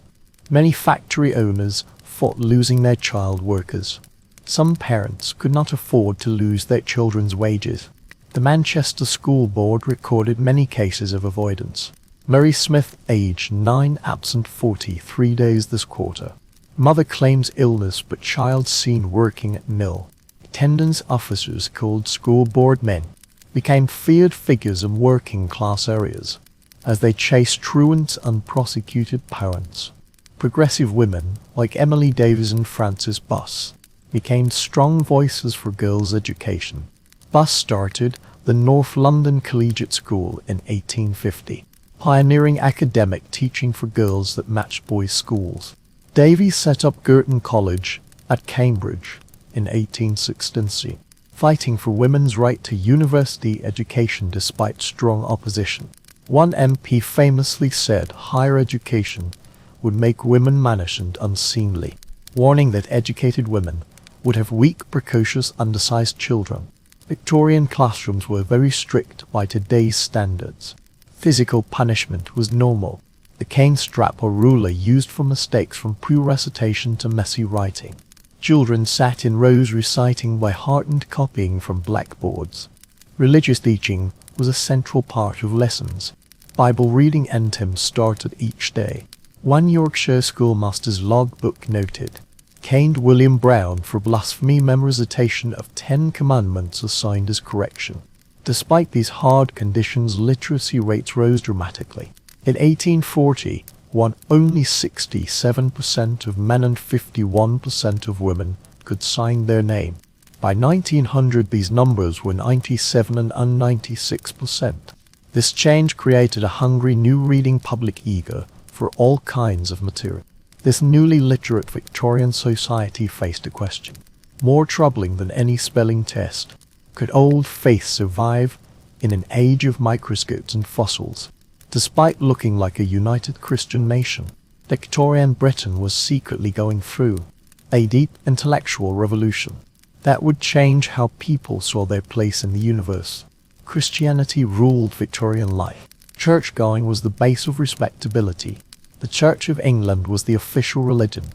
Many factory owners fought losing their child workers. Some parents could not afford to lose their children's wages. The Manchester School Board recorded many cases of avoidance. Mary Smith, age 9, absent 43 days this quarter. Mother claims illness but child seen working at mill. Attendance officers, called school board men, became feared figures in working class areas as they chased truant unprosecuted parents. Progressive women like Emily Davis and Frances Buss became strong voices for girls' education. Buss started the North London Collegiate School in 1850, pioneering academic teaching for girls that matched boys' schools. Davies set up Girton College at Cambridge in 1860, fighting for women's right to university education despite strong opposition. One MP famously said higher education would make women mannish and unseemly, warning that educated women would have weak, precocious, undersized children. Victorian classrooms were very strict by today's standards. Physical punishment was normal. The cane strap or ruler used for mistakes from pre-recitation to messy writing. Children sat in rows reciting by heart and copying from blackboards. Religious teaching was a central part of lessons. Bible reading and hymns started each day. One Yorkshire schoolmaster's logbook noted, "Caned William Brown for blasphemy memorization of 10 commandments assigned as correction." Despite these hard conditions, literacy rates rose dramatically. In 1841, only 67% of men and 51% of women could sign their name. By 1900, these numbers were 97% and 96%. This change created a hungry new reading public eager for all kinds of material. This newly literate Victorian society faced a question, more troubling than any spelling test. Could old faith survive in an age of microscopes and fossils? Despite looking like a united Christian nation, Victorian Britain was secretly going through a deep intellectual revolution that would change how people saw their place in the universe. Christianity ruled Victorian life. Church-going was the base of respectability. The Church of England was the official religion,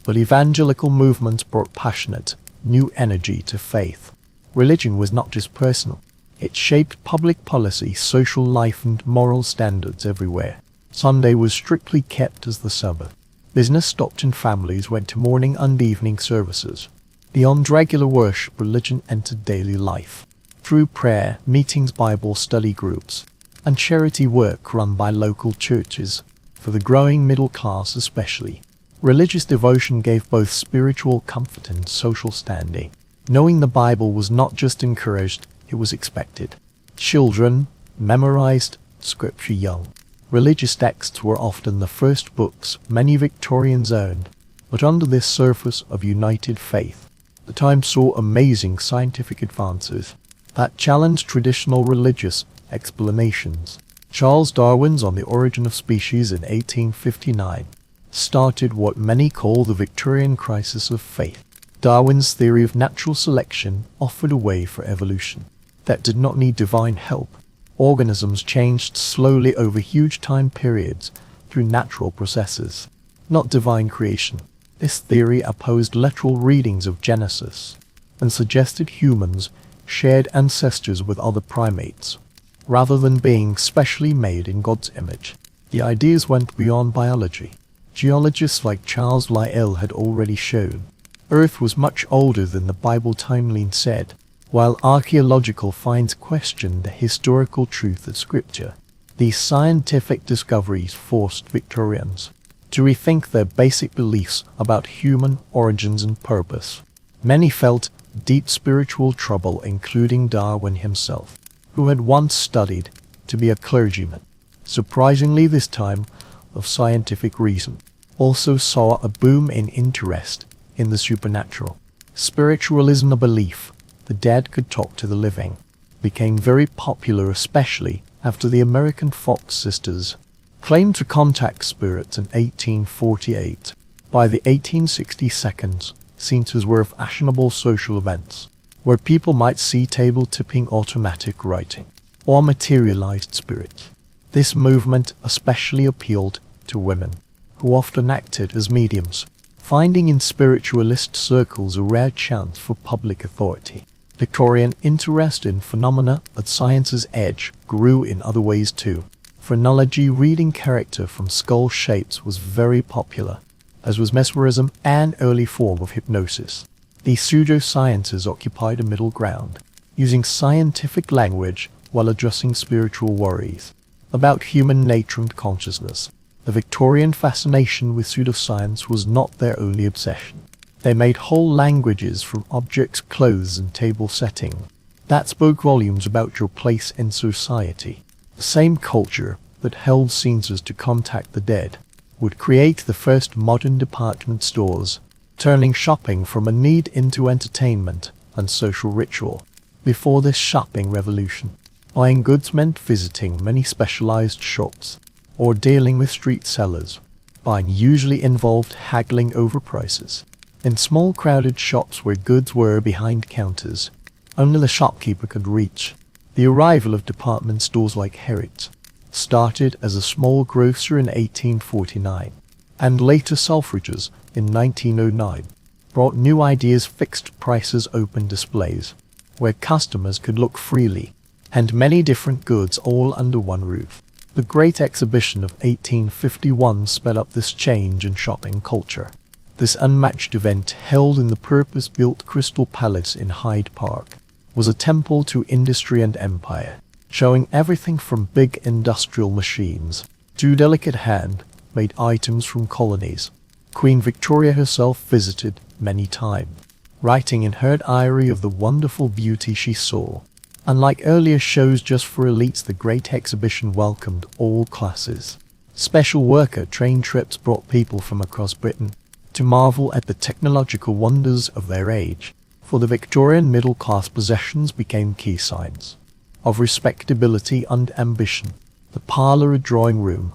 but evangelical movements brought passionate, new energy to faith. Religion was not just personal. It shaped public policy, social life, and moral standards everywhere. Sunday was strictly kept as the Sabbath. Business stopped and families went to morning and evening services. Beyond regular worship, religion entered daily life. Through prayer, meetings, Bible study groups, and charity work run by local churches, for the growing middle class especially, religious devotion gave both spiritual comfort and social standing. Knowing the Bible was not just encouraged, it was expected. Children memorized scripture young. Religious texts were often the first books many Victorians owned, but under this surface of united faith, the time saw amazing scientific advances that challenged traditional religious explanations. Charles Darwin's On the Origin of Species in 1859 started what many call the Victorian crisis of faith. Darwin's theory of natural selection offered a way for evolution that did not need divine help. Organisms changed slowly over huge time periods through natural processes, not divine creation. This theory opposed literal readings of Genesis and suggested humans shared ancestors with other primates, rather than being specially made in God's image. The ideas went beyond biology. Geologists like Charles Lyell had already shown Earth was much older than the Bible timeline said. While archaeological finds questioned the historical truth of Scripture, these scientific discoveries forced Victorians to rethink their basic beliefs about human origins and purpose. Many felt deep spiritual trouble, including Darwin himself, who had once studied to be a clergyman. Surprisingly, this time of scientific reason also saw a boom in interest in the supernatural. Spiritualism, a belief the dead could talk to the living, became very popular, especially after the American Fox sisters claimed to contact spirits in 1848. By the 1862, scenes were fashionable social events, where people might see table-tipping automatic writing, or materialized spirits. This movement especially appealed to women, who often acted as mediums, finding in spiritualist circles a rare chance for public authority. Victorian interest in phenomena at science's edge grew in other ways too. Phrenology, reading character from skull shapes, was very popular, as was mesmerism, an early form of hypnosis. These pseudosciences occupied a middle ground, using scientific language while addressing spiritual worries about human nature and consciousness. The Victorian fascination with pseudoscience was not their only obsession. They made whole languages from objects, clothes, and table setting that spoke volumes about your place in society. The same culture that held Caesars to contact the dead would create the first modern department stores, turning shopping from a need into entertainment and social ritual. Before this shopping revolution, buying goods meant visiting many specialized shops or dealing with street sellers. Buying usually involved haggling over prices. In small crowded shops where goods were behind counters only the shopkeeper could reach, the arrival of department stores like Harrods started as a small grocer in 1849, and later Selfridges in 1909, brought new ideas: fixed prices, open displays, where customers could look freely, and many different goods all under one roof. The Great Exhibition of 1851 sped up this change in shopping culture. This unmatched event, held in the purpose-built Crystal Palace in Hyde Park, was a temple to industry and empire, showing everything from big industrial machines to delicate hand-made items from colonies. Queen Victoria herself visited many times, writing in her diary of the wonderful beauty she saw. Unlike earlier shows just for elites, the Great Exhibition welcomed all classes. Special worker train trips brought people from across Britain to marvel at the technological wonders of their age. For the Victorian middle class, possessions became key signs of respectability and ambition. The parlour or drawing room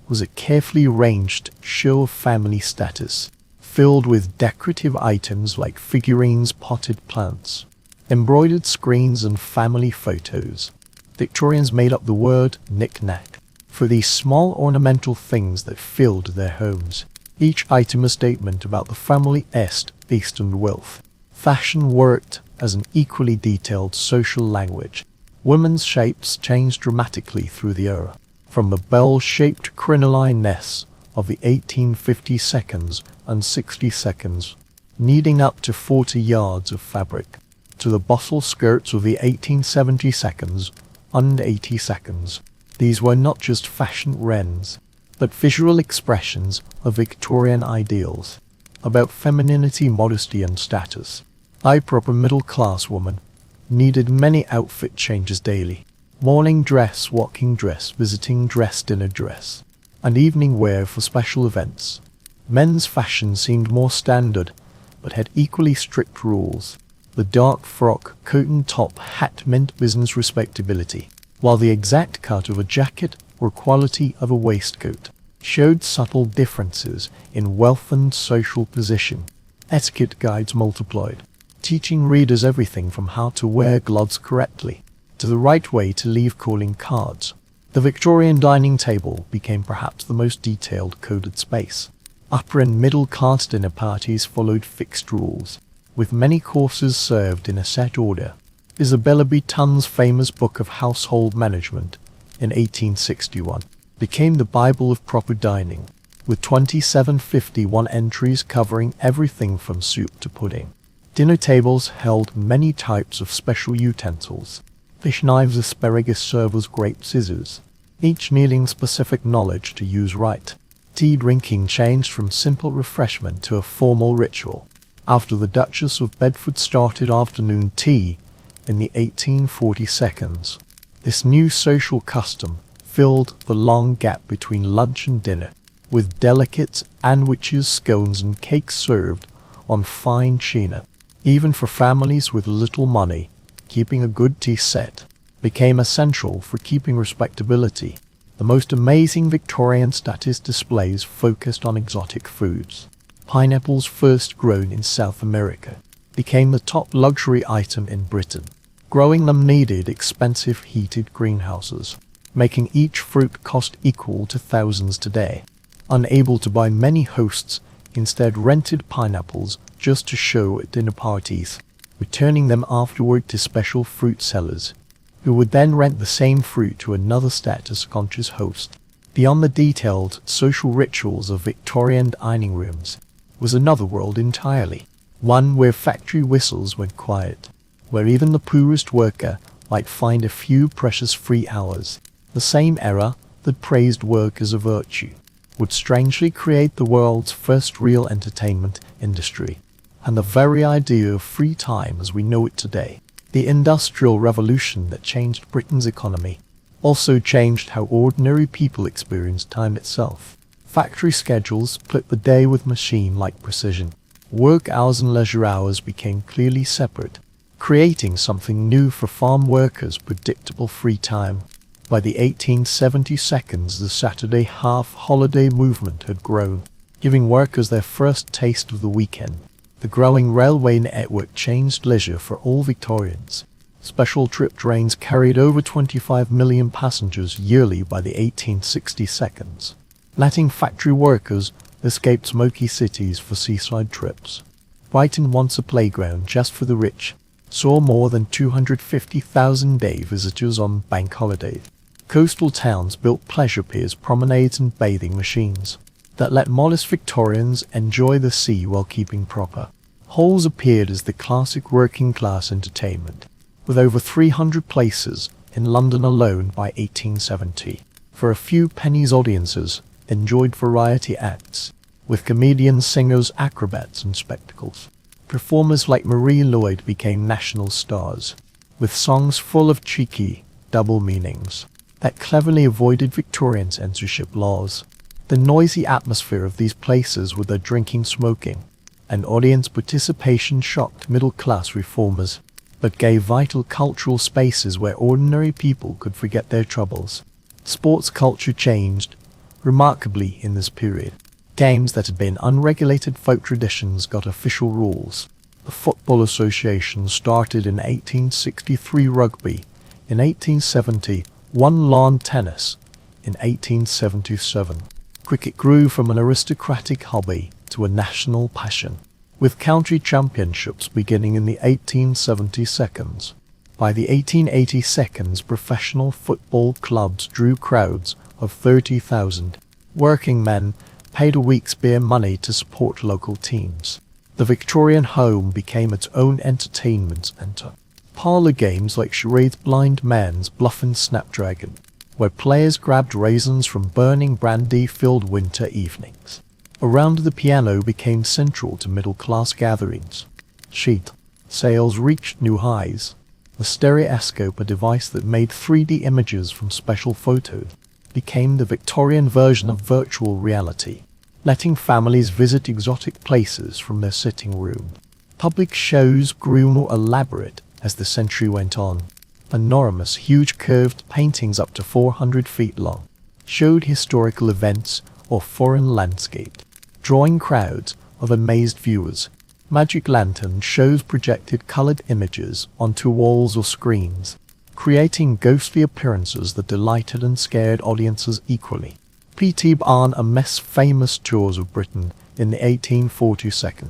was a carefully arranged show of family status, filled with decorative items like figurines, potted plants, embroidered screens, and family photos. Victorians made up the word knick-knack for these small ornamental things that filled their homes, each item a statement about the family taste and wealth. Fashion worked as an equally detailed social language. Women's shapes changed dramatically through the era, from the bell-shaped crinoline nests of the 1850 seconds and 60 seconds, needing up to 40 yards of fabric, to the bustle skirts of the 1870 seconds and 80 seconds. These were not just fashion trends, but visual expressions of Victorian ideals about femininity, modesty, and status. A proper middle-class woman needed many outfit changes daily: morning dress, walking dress, visiting dress, dinner dress, and evening wear for special events. Men's fashion seemed more standard, but had equally strict rules. The dark frock, coat top, hat meant business respectability, while the exact cut of a jacket or quality of a waistcoat showed subtle differences in wealth and social position. Etiquette guides multiplied, teaching readers everything from how to wear gloves correctly to the right way to leave calling cards. The Victorian dining table became perhaps the most detailed coded space. Upper and middle class dinner parties followed fixed rules, with many courses served in a set order. Isabella B. Tunn's famous Book of Household Management in 1861 became the Bible of proper dining, with 2751 entries covering everything from soup to pudding. Dinner tables held many types of special utensils: fish knives, asparagus servers, grape scissors, each needing specific knowledge to use right. Tea drinking changed from simple refreshment to a formal ritual after the Duchess of Bedford started afternoon tea in the 1840 seconds. This new social custom filled the long gap between lunch and dinner, with delicates, sandwiches, scones, and cakes served on fine china. Even for families with little money, keeping a good tea set became essential for keeping respectability. The most amazing Victorian status displays focused on exotic foods. Pineapples, first grown in South America, became the top luxury item in Britain. Growing them needed expensive heated greenhouses, making each fruit cost equal to thousands today. Unable to buy, many hosts instead rented pineapples just to show at dinner parties. returning them afterward to special fruit sellers, who would then rent the same fruit to another status-conscious host. Beyond the detailed social rituals of Victorian dining rooms was another world entirely, one where factory whistles went quiet, where even the poorest worker might find a few precious free hours. The same era that praised work as a virtue would strangely create the world's first real entertainment industry, and the very idea of free time as we know it today. The Industrial Revolution that changed Britain's economy also changed how ordinary people experienced time itself. Factory schedules split the day with machine-like precision. Work hours and leisure hours became clearly separate, creating something new for farm workers: predictable free time. By the 1872, the Saturday half-holiday movement had grown, giving workers their first taste of the weekend. The growing railway network changed leisure for all Victorians. Special trip trains carried over 25 million passengers yearly by the 1862, letting factory workers escape smoky cities for seaside trips. Brighton, once a playground just for the rich, saw more than 250,000 day visitors on bank holidays. Coastal towns built pleasure piers, promenades and bathing machines that let modest Victorians enjoy the sea while keeping proper. Halls appeared as the classic working-class entertainment, with over 300 places in London alone by 1870. For a few pennies, audiences enjoyed variety acts, with comedians, singers, acrobats and spectacles. Performers like Marie Lloyd became national stars, with songs full of cheeky, double meanings that cleverly avoided Victorian censorship laws. The noisy atmosphere of these places, with their drinking, smoking, and audience participation, shocked middle-class reformers, but gave vital cultural spaces where ordinary people could forget their troubles. Sports culture changed remarkably in this period. Games that had been unregulated folk traditions got official rules. The Football Association started in 1863, rugby in 1870, lawn tennis in 1877. Cricket grew from an aristocratic hobby to a national passion, with county championships beginning in the 1872. By the 1882, professional football clubs drew crowds of 30,000. Working men paid a week's beer money to support local teams. The Victorian home became its own entertainment centre. Parlour games like charades, blind man's bluff and snapdragon, where players grabbed raisins from burning brandy-filled winter evenings. Around the piano became central to middle-class gatherings. Sheet sales reached new highs. The stereoscope, a device that made 3D images from special photos, became the Victorian version of virtual reality, letting families visit exotic places from their sitting room. Public shows grew more elaborate as the century went on. Enormous, huge curved paintings up to 400 feet long showed historical events or foreign landscapes, drawing crowds of amazed viewers. Magic lantern shows projected colored images onto walls or screens, creating ghostly appearances that delighted and scared audiences equally. P.T. Barnum's famous tours of Britain in the 1842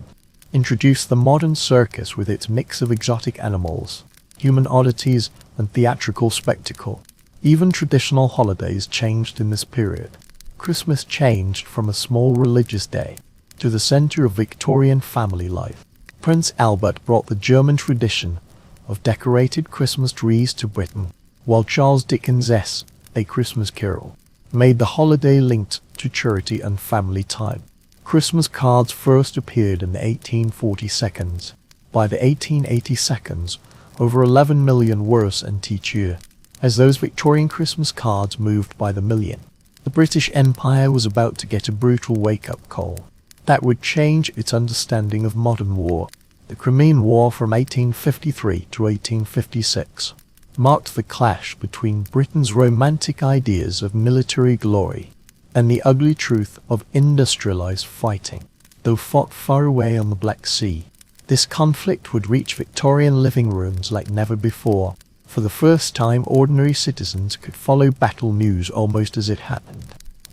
introduced the modern circus with its mix of exotic animals, human oddities, and theatrical spectacle. Even traditional holidays changed in this period. Christmas changed from a small religious day to the center of Victorian family life. Prince Albert brought the German tradition of decorated Christmas trees to Britain, while Charles Dickens' A Christmas Carol made the holiday linked to charity and family time. Christmas cards first appeared in the 1842. By the 1882, over 11 million were sent each year, as those Victorian Christmas cards moved by the million. The British Empire was about to get a brutal wake-up call that would change its understanding of modern war. The Crimean War from 1853 to 1856 marked the clash between Britain's romantic ideas of military glory and the ugly truth of industrialized fighting. Though fought far away on the Black Sea, this conflict would reach Victorian living rooms like never before. For the first time, ordinary citizens could follow battle news almost as it happened.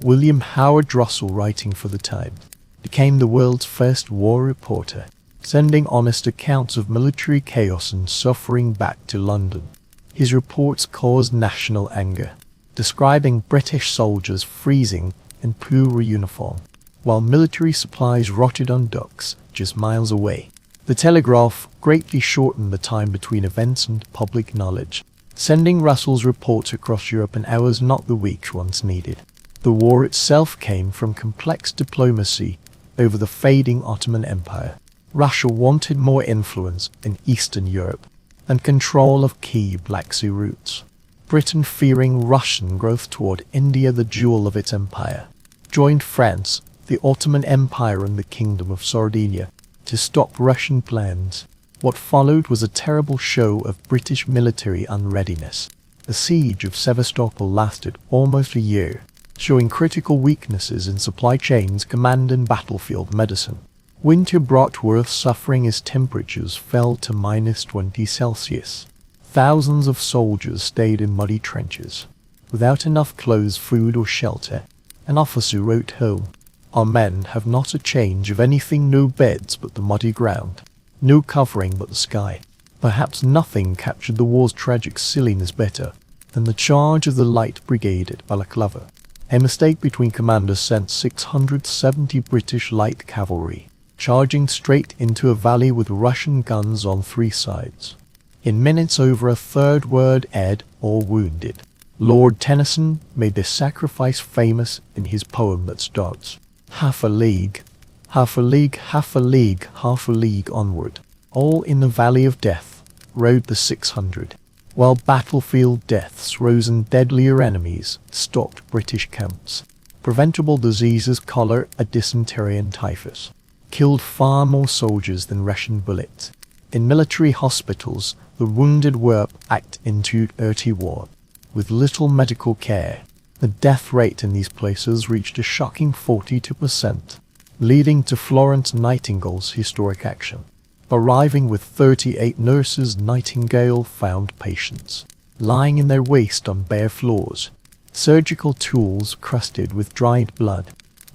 William Howard Russell, writing for the Times, became the world's first war reporter. sending honest accounts of military chaos and suffering back to London. His reports caused national anger, describing British soldiers freezing in poor uniform, while military supplies rotted on docks just miles away. The Telegraph greatly shortened the time between events and public knowledge, sending Russell's reports across Europe in hours, not the weeks once needed. The war itself came from complex diplomacy over the fading Ottoman Empire. Russia wanted more influence in Eastern Europe and control of key Black Sea routes. Britain, fearing Russian growth toward India, the jewel of its empire, joined France, the Ottoman Empire and the Kingdom of Sardinia to stop Russian plans. What followed was a terrible show of British military unreadiness. The siege of Sevastopol lasted almost a year, showing critical weaknesses in supply chains, command and battlefield medicine. Winter brought worse suffering as temperatures fell to -20 Celsius. Thousands of soldiers stayed in muddy trenches, without enough clothes, food or shelter. An officer wrote home, "Our men have not a change of anything, no beds but the muddy ground, no covering but the sky." Perhaps nothing captured the war's tragic silliness better than the charge of the Light Brigade at Balaclava. A mistake between commanders sent 670 British light cavalry charging straight into a valley with Russian guns on three sides. In minutes over a third were dead or wounded. Lord Tennyson made this sacrifice famous in his poem that starts, "Half a league, half a league, half a league, half a league onward." All in the valley of death rode the 600, while battlefield deaths rose and deadlier enemies stalked British camps. Preventable diseases, cholera, dysentery and typhus, killed far more soldiers than Russian bullets. In military hospitals, the wounded were packed into dirty ward, with little medical care. The death rate in these places reached a shocking 42%, leading to Florence Nightingale's historic action. Arriving with 38 nurses, Nightingale found patients lying in their waste on bare floors, surgical tools crusted with dried blood,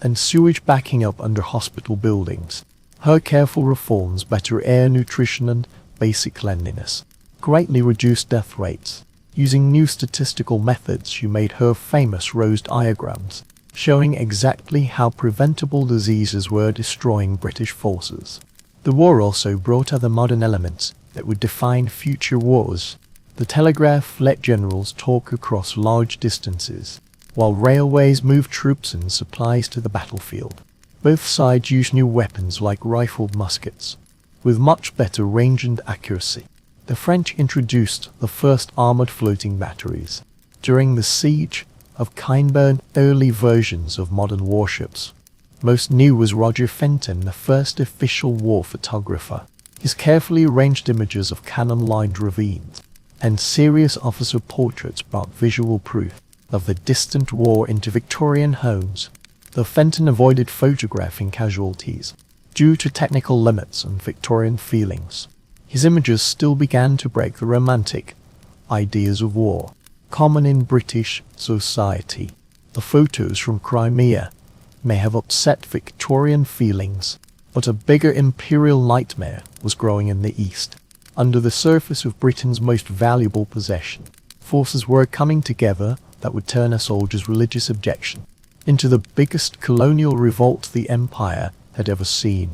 and sewage backing up under hospital buildings. Her careful reforms, better air, nutrition and basic cleanliness, greatly reduced death rates. Using new statistical methods, she made her famous rose diagrams, showing exactly how preventable diseases were destroying British forces. The war also brought other modern elements that would define future wars. The telegraph let generals talk across large distances, while railways moved troops and supplies to the battlefield. Both sides used new weapons like rifled muskets, with much better range and accuracy. The French introduced the first armored floating batteries during the siege of Quinebaug, early versions of modern warships. Most new was Roger Fenton, the first official war photographer. His carefully arranged images of cannon-lined ravines and serious officer portraits brought visual proof of the distant war into Victorian homes. Though Fenton avoided photographing casualties due to technical limits and Victorian feelings, his images still began to break the romantic ideas of war common in British society. The photos from Crimea may have upset Victorian feelings, but a bigger imperial nightmare was growing in the East. Under the surface of Britain's most valuable possession, forces were coming together that would turn a soldier's religious objection into the biggest colonial revolt the empire had ever seen.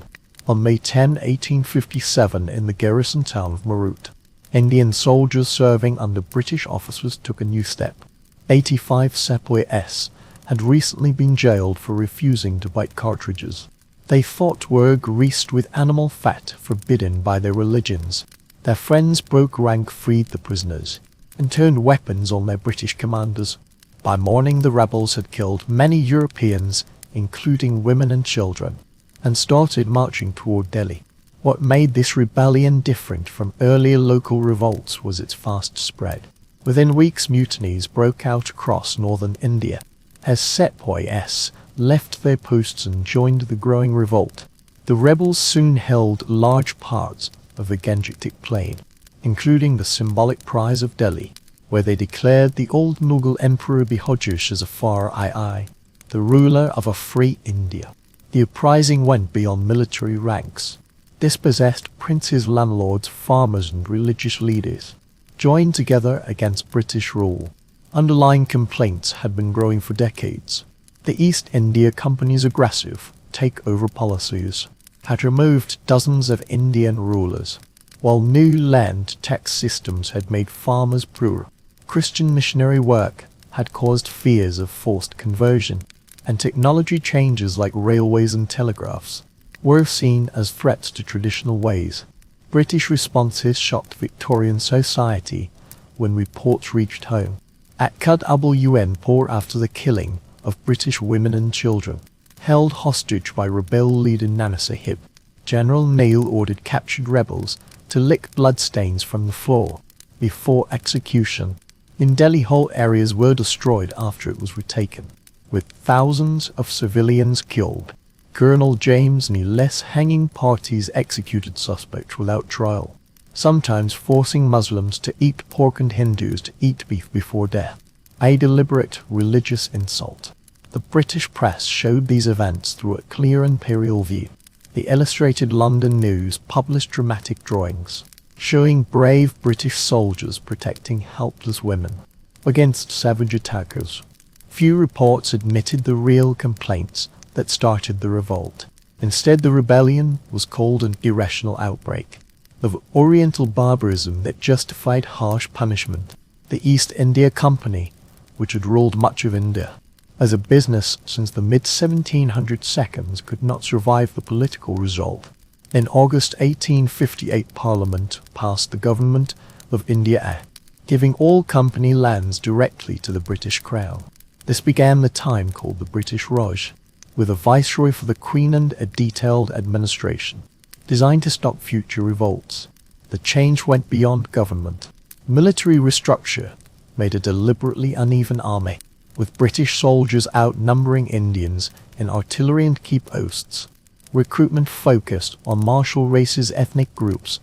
On May 10, 1857, in the garrison town of Meerut, Indian soldiers serving under British officers took a new step. 85 sepoys had recently been jailed for refusing to bite cartridges they thought were greased with animal fat forbidden by their religions. Their friends broke rank, freed the prisoners, and turned weapons on their British commanders. By morning the rebels had killed many Europeans, including women and children, and started marching toward Delhi. What made this rebellion different from earlier local revolts was its fast spread. Within weeks mutinies broke out across northern India, as sepoys left their posts and joined the growing revolt. The rebels soon held large parts of the Gangetic Plain, including the symbolic prize of Delhi, where they declared the old Mughal Emperor Behuj as a far eye, the ruler of a free India. The uprising went beyond military ranks. Dispossessed princes, landlords, farmers and religious leaders joined together against British rule. Underlying complaints had been growing for decades. The East India Company's aggressive takeover policies had removed dozens of Indian rulers, while new land tax systems had made farmers poor. Christian missionary work had caused fears of forced conversion, and technology changes like railways and telegraphs were seen as threats to traditional ways. British responses shocked Victorian society when reports reached home. At Kudwin Port, after the killing of British women and children, held hostage by rebel leader Nana Sahib, General Neil ordered captured rebels to lick bloodstains from the floor before execution. In Delhi, whole areas were destroyed after it was retaken, with thousands of civilians killed. Colonel James Neil's hanging parties executed suspects without trial, sometimes forcing Muslims to eat pork and Hindus to eat beef before death, a deliberate religious insult. The British press showed these events through a clear imperial view. The Illustrated London News published dramatic drawings showing brave British soldiers protecting helpless women against savage attackers. Few reports admitted the real complaints that started the revolt. Instead, the rebellion was called an irrational outbreak of Oriental barbarism that justified harsh punishment. The East India Company, which had ruled much of India as a business since the mid-1700s, could not survive the political result. In August 1858, Parliament passed the Government of India Act, giving all company lands directly to the British Crown. This began the time called the British Raj, with a viceroy for the Queen and a detailed administration, designed to stop future revolts. The change went beyond government. Military restructure made a deliberately uneven army, with British soldiers outnumbering Indians in artillery and key posts. Recruitment focused on martial races, ethnic groups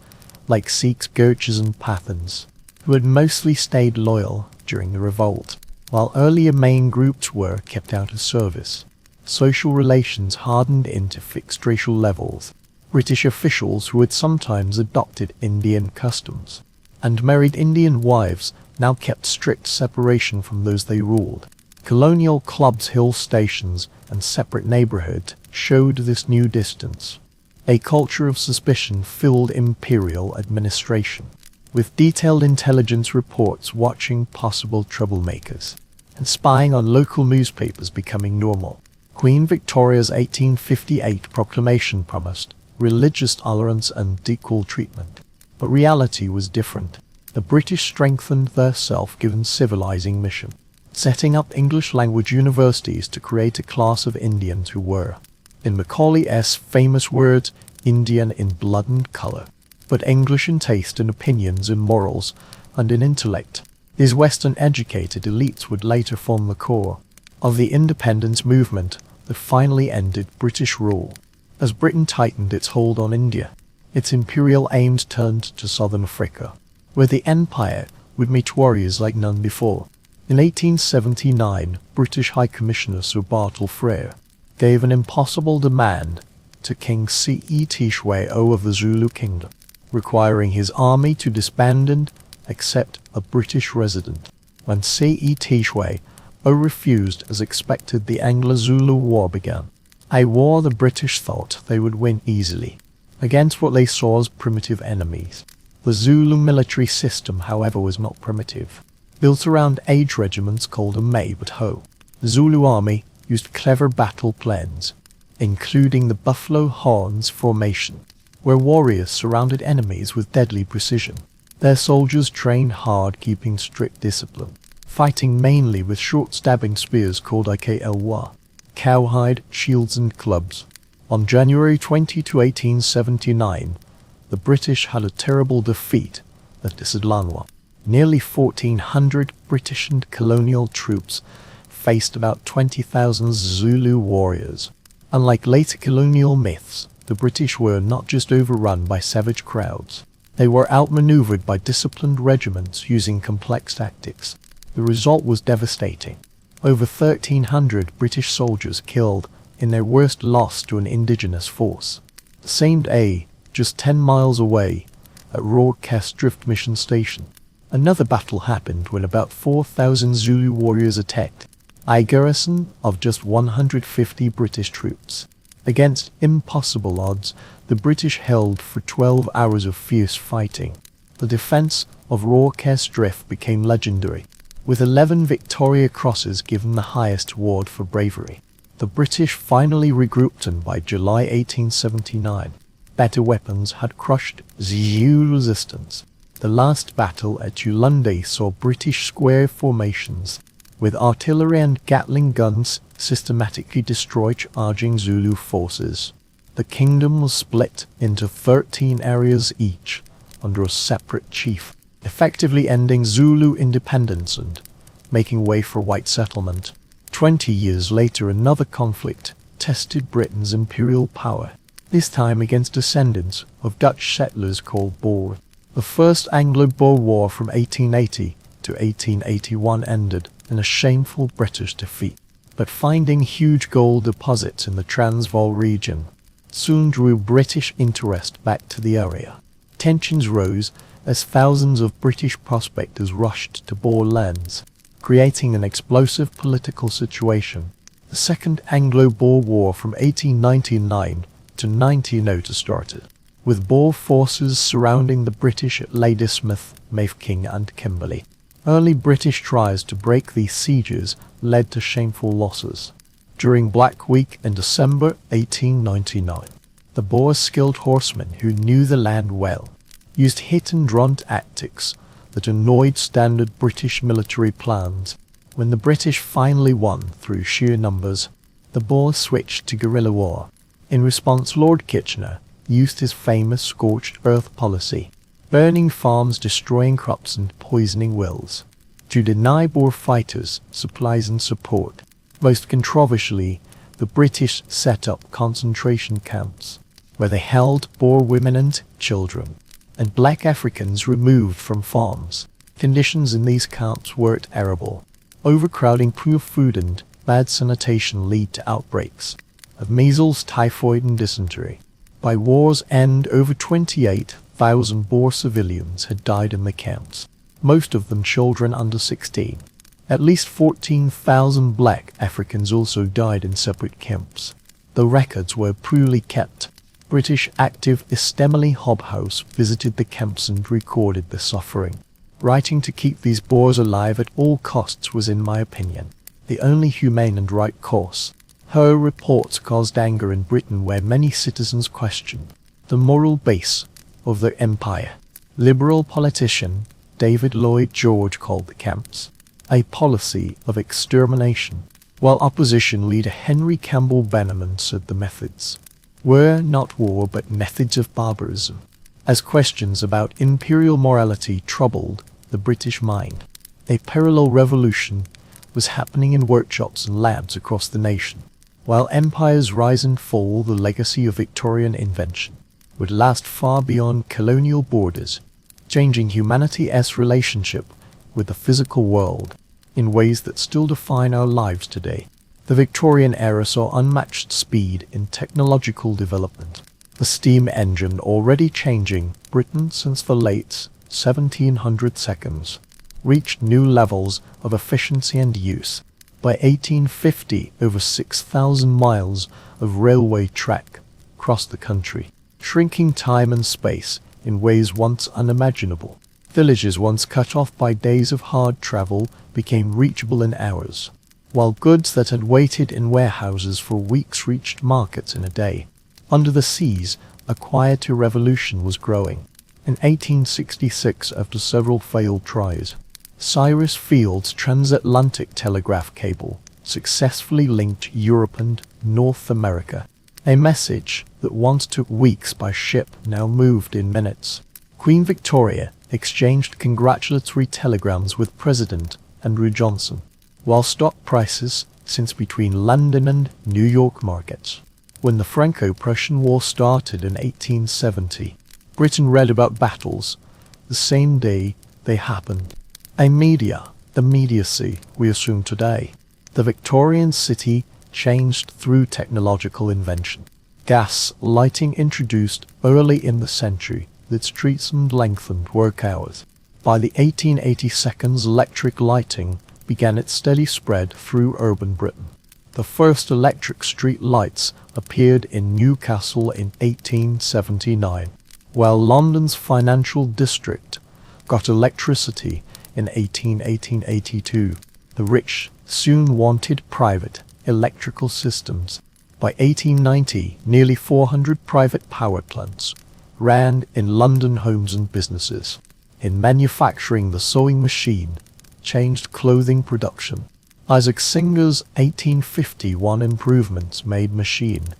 like Sikhs, Gurkhas and Pathans, who had mostly stayed loyal during the revolt, while earlier main groups were kept out of service. Social relations hardened into fixed racial levels. British officials who had sometimes adopted Indian customs and married Indian wives now kept strict separation from those they ruled. Colonial clubs, hill stations, and separate neighborhoods showed this new distance. A culture of suspicion filled imperial administration, with detailed intelligence reports watching possible troublemakers and spying on local newspapers becoming normal. Queen Victoria's 1858 proclamation promised religious tolerance and equal treatment, but reality was different. The British strengthened their self-given civilizing mission, setting up English-language universities to create a class of Indians who were, in Macaulay's famous words, Indian in blood and colour, but English in taste and opinions, in morals and in intellect. These Western-educated elites would later form the core of the independence movement that finally ended British rule. As Britain tightened its hold on India, its imperial aims turned to southern Africa, where the empire would meet warriors like none before. In 1879, British High Commissioner Sir Bartle Frere gave an impossible demand to King Seetiswe of the Zulu Kingdom, requiring his army to disband and accept a British resident. When Seetiswe refused, as expected, the Anglo-Zulu War began, a war the British thought they would win easily against what they saw as primitive enemies. The Zulu military system, however, was not primitive. Built around age regiments called a May but Ho, the Zulu army used clever battle plans, including the Buffalo Horns formation, where warriors surrounded enemies with deadly precision. Their soldiers trained hard, keeping strict discipline, fighting mainly with short stabbing spears called ikly, cowhide, shields and clubs. On January 22, 1879, the British had a terrible defeat at Disadlanwa. Nearly 1,400 British and colonial troops faced about 20,000 Zulu warriors. Unlike later colonial myths, the British were not just overrun by savage crowds. They were outmaneuvered by disciplined regiments using complex tactics. The result was devastating. Over 1,300 British soldiers killed in their worst loss to an indigenous force. The same day, just 10 miles away at Rorquest Drift Mission Station. Another battle happened when about 4,000 Zulu warriors attacked a garrison of just 150 British troops. Against impossible odds, the British held for 12 hours of fierce fighting. The defense of Rorquest Drift became legendary, with 11 Victoria Crosses given the highest award for bravery. The British finally regrouped, and by July 1879, better weapons had crushed Zulu resistance. The last battle at Ulunde saw British square formations, with artillery and Gatling guns systematically destroy charging Zulu forces. The kingdom was split into 13 areas each, under a separate chief, effectively ending Zulu independence and making way for white settlement. 20 years later, another conflict tested Britain's imperial power, this time against descendants of Dutch settlers called Boer. The First Anglo-Boer War from 1880 to 1881 ended in a shameful British defeat, but finding huge gold deposits in the Transvaal region soon drew British interest back to the area. Tensions rose as thousands of British prospectors rushed to Boer lands, creating an explosive political situation. The Second Anglo-Boer War from 1899 to 1902 started, with Boer forces surrounding the British at Ladysmith, Mafeking and Kimberley. Early British tries to break these sieges led to shameful losses. During Black Week in December 1899, the Boer skilled horsemen who knew the land well used hit-and-run tactics that annoyed standard British military plans. When the British finally won through sheer numbers, the Boers switched to guerrilla war. In response, Lord Kitchener used his famous scorched earth policy, burning farms, destroying crops and poisoning wells, to deny Boer fighters supplies and support. Most controversially, the British set up concentration camps, where they held Boer women and children, and black Africans removed from farms. Conditions in these camps were terrible. Overcrowding, poor food and bad sanitation lead to outbreaks of measles, typhoid and dysentery. By war's end, over 28,000 Boer civilians had died in the camps, most of them children under 16. At least 14,000 black Africans also died in separate camps. The records were poorly kept. British activist Emily Hobhouse visited the camps and recorded the suffering. Writing to keep these Boers alive at all costs was, in my opinion, the only humane and right course. Her reports caused anger in Britain, where many citizens questioned the moral base of their empire. Liberal politician David Lloyd George called the camps a policy of extermination, while opposition leader Henry Campbell Bannerman said the methods were not war but methods of barbarism. As questions about imperial morality troubled the British mind, a parallel revolution was happening in workshops and labs across the nation. While empires rise and fall, the legacy of Victorian invention would last far beyond colonial borders, changing humanity's relationship with the physical world in ways that still define our lives today. The Victorian era saw unmatched speed in technological development. The steam engine, already changing Britain since the late 1700s, reached new levels of efficiency and use. By 1850, over 6,000 miles of railway track crossed the country, shrinking time and space in ways once unimaginable. Villages once cut off by days of hard travel became reachable in hours, while goods that had waited in warehouses for weeks reached markets in a day. Under the seas, a quieter revolution was growing. In 1866, after several failed tries, Cyrus Field's transatlantic telegraph cable successfully linked Europe and North America. A message that once took weeks by ship now moved in minutes. Queen Victoria exchanged congratulatory telegrams with President Andrew Johnson, while stock prices since between London and New York markets. When the Franco-Prussian War started in 1870, Britain read about battles the same day they happened. The immediacy we assume today. The Victorian city changed through technological invention. Gas lighting introduced early in the century that streets and lengthened work hours. By the 1882, electric lighting began its steady spread through urban Britain. The first electric street lights appeared in Newcastle in 1879, while London's financial district got electricity in 1882. The rich soon wanted private electrical systems. By 1890, nearly 400 private power plants ran in London homes and businesses. In manufacturing, the sewing machine changed clothing production. Isaac Singer's 1851 improvements made machine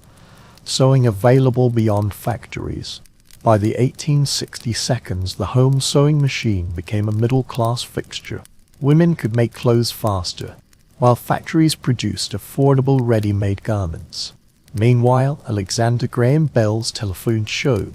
sewing available beyond factories. By the 1862, the home sewing machine became a middle-class fixture. Women could make clothes faster, while factories produced affordable ready-made garments. Meanwhile, Alexander Graham Bell's telephone show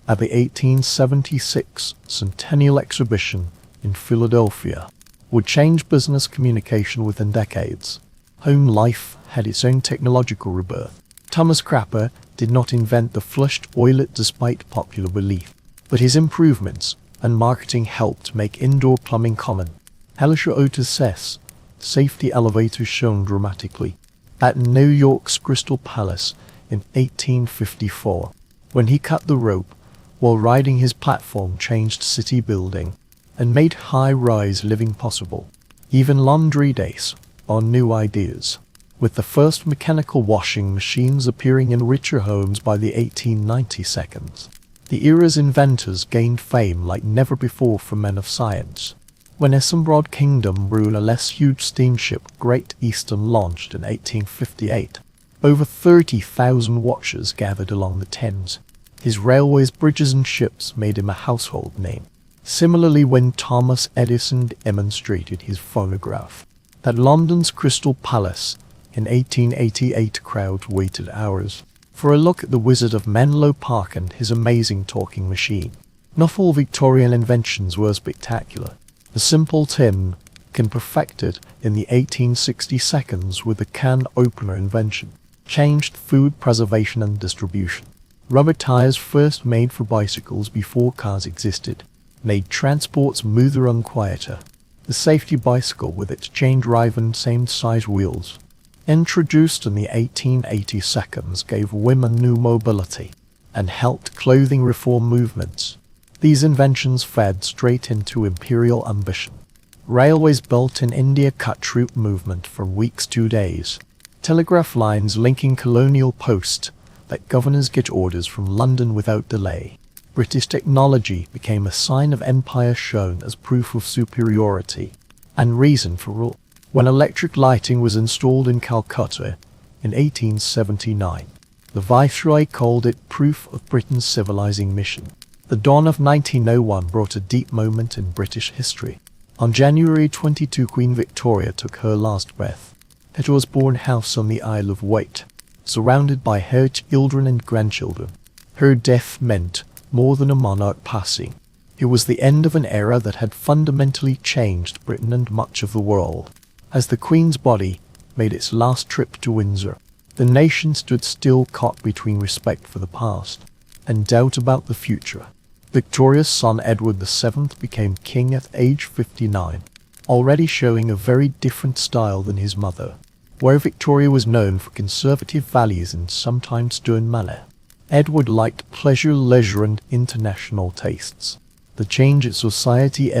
at the 1876 Centennial Exhibition in Philadelphia would change business communication within decades. Home life had its own technological rebirth. Thomas Crapper did not invent the flushed toilet despite popular belief, but his improvements and marketing helped make indoor plumbing common. Elisha Otis says, safety elevators shone dramatically at New York's Crystal Palace in 1854. When he cut the rope while riding his platform, changed city building and made high-rise living possible. Even laundry days on new ideas, with the first mechanical washing machines appearing in richer homes by the 1890s. The era's inventors gained fame like never before for men of science. When Essenbrod Kingdom ruled a less huge steamship Great Eastern launched in 1858, over 30,000 watchers gathered along the Thames. His railways, bridges and ships made him a household name. Similarly, when Thomas Edison demonstrated his phonograph at London's Crystal Palace in 1888, crowds waited hours for a look at the Wizard of Menlo Park and his amazing talking machine. Not all Victorian inventions were spectacular. The simple tin can perfected in the 1860s with the can opener invention changed food preservation and distribution. Rubber tires, first made for bicycles before cars existed, made transport smoother and quieter. The safety bicycle with its chain drive and same size wheels, introduced in the 1880s, gave women new mobility and helped clothing reform movements. These inventions fed straight into imperial ambition. Railways built in India cut troop movement from weeks to days. Telegraph lines linking colonial posts let governors get orders from London without delay. British technology became a sign of empire, shown as proof of superiority and reason for rule. When electric lighting was installed in Calcutta in 1879, the Viceroy called it proof of Britain's civilizing mission. The dawn of 1901 brought a deep moment in British history. On January 22, Queen Victoria took her last breath at her Osborne House on the Isle of Wight, surrounded by her children and grandchildren. Her death meant more than a monarch passing. It was the end of an era that had fundamentally changed Britain and much of the world. As the Queen's body made its last trip to Windsor, the nation stood still, caught between respect for the past and doubt about the future. Victoria's son Edward VII became king at age 59, already showing a very different style than his mother. Where Victoria was known for conservative values and sometimes stern manner, Edward liked pleasure, leisure and international tastes. The change in society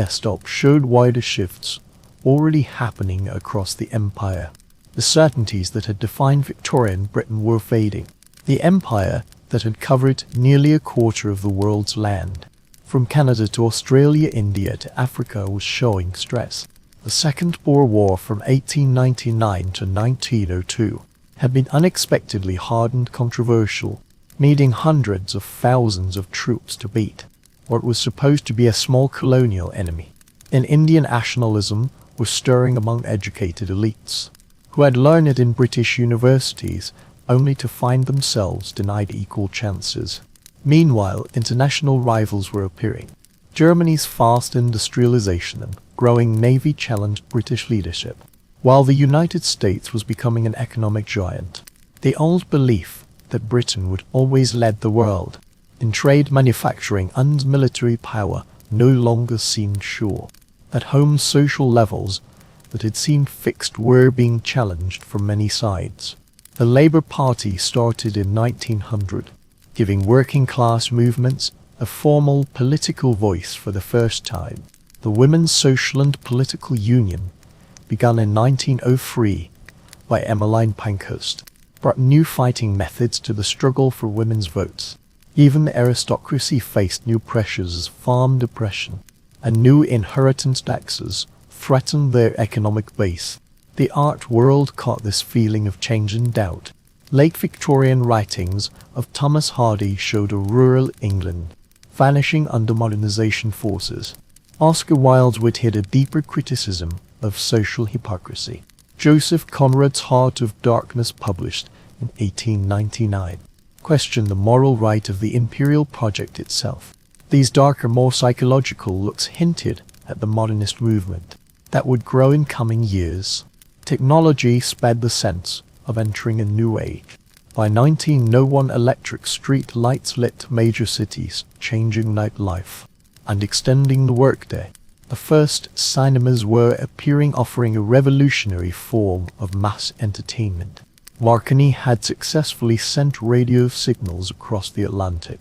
showed wider shifts already happening across the empire. The certainties that had defined Victorian Britain were fading. The empire that had covered nearly a quarter of the world's land, from Canada to Australia, India to Africa, was showing stress. The Second Boer War from 1899 to 1902 had been unexpectedly hard and controversial, needing hundreds of thousands of troops to beat what was supposed to be a small colonial enemy. An Indian nationalism was stirring among educated elites, who had learned it in British universities only to find themselves denied equal chances. Meanwhile, international rivals were appearing. Germany's fast industrialization and growing navy challenged British leadership, while the United States was becoming an economic giant. The old belief that Britain would always lead the world. In trade, manufacturing, and military power no longer seemed sure. At home, social levels that had seemed fixed were being challenged from many sides. The Labour Party started in 1900, giving working-class movements a formal political voice for the first time. The Women's Social and Political Union, begun in 1903 by Emmeline Pankhurst, brought new fighting methods to the struggle for women's votes. Even the aristocracy faced new pressures as farm depression and new inheritance taxes threatened their economic base. The art world caught this feeling of change and doubt. Late Victorian writings of Thomas Hardy showed a rural England vanishing under modernization forces. Oscar Wilde's wit hid a deeper criticism of social hypocrisy. Joseph Conrad's Heart of Darkness, published in 1899, questioned the moral right of the imperial project itself. These darker, more psychological looks hinted at the modernist movement that would grow in coming years. Technology sped the sense of entering a new age. By 1901, electric street lights lit major cities, changing nightlife and extending the workday. The first cinemas were appearing, offering a revolutionary form of mass entertainment. Marconi had successfully sent radio signals across the Atlantic.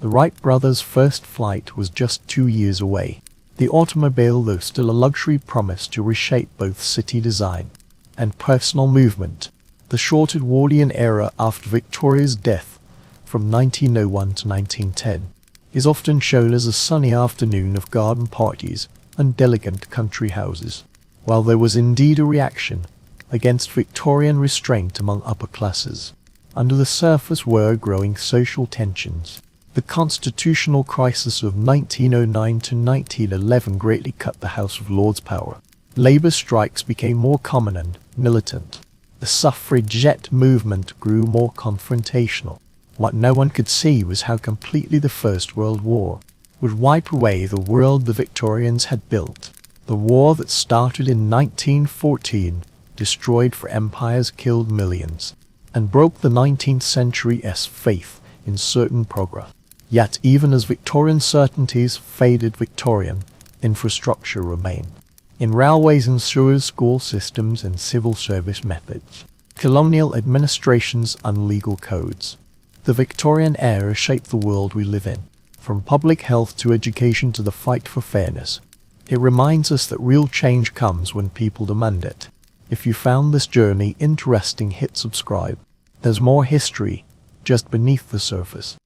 The Wright brothers' first flight was just 2 years away. The automobile, though still a luxury, promised to reshape both city design and personal movement. The short Edwardian era after Victoria's death, from 1901 to 1910, is often shown as a sunny afternoon of garden parties and elegant country houses. While there was indeed a reaction against Victorian restraint among upper classes, under the surface were growing social tensions. The constitutional crisis of 1909 to 1911 greatly cut the House of Lords' power. Labour strikes became more common and militant. The suffragette movement grew more confrontational. What no one could see was how completely the First World War would wipe away the world the Victorians had built. The war that started in 1914 destroyed for empires, killed millions, and broke the 19th century's faith in certain progress. Yet even as Victorian certainties faded, Victorian infrastructure remained. In railways and sewers, school systems and civil service methods, colonial administrations and legal codes, the Victorian era shaped the world we live in. From public health to education to the fight for fairness, it reminds us that real change comes when people demand it. If you found this journey interesting, hit subscribe. There's more history just beneath the surface.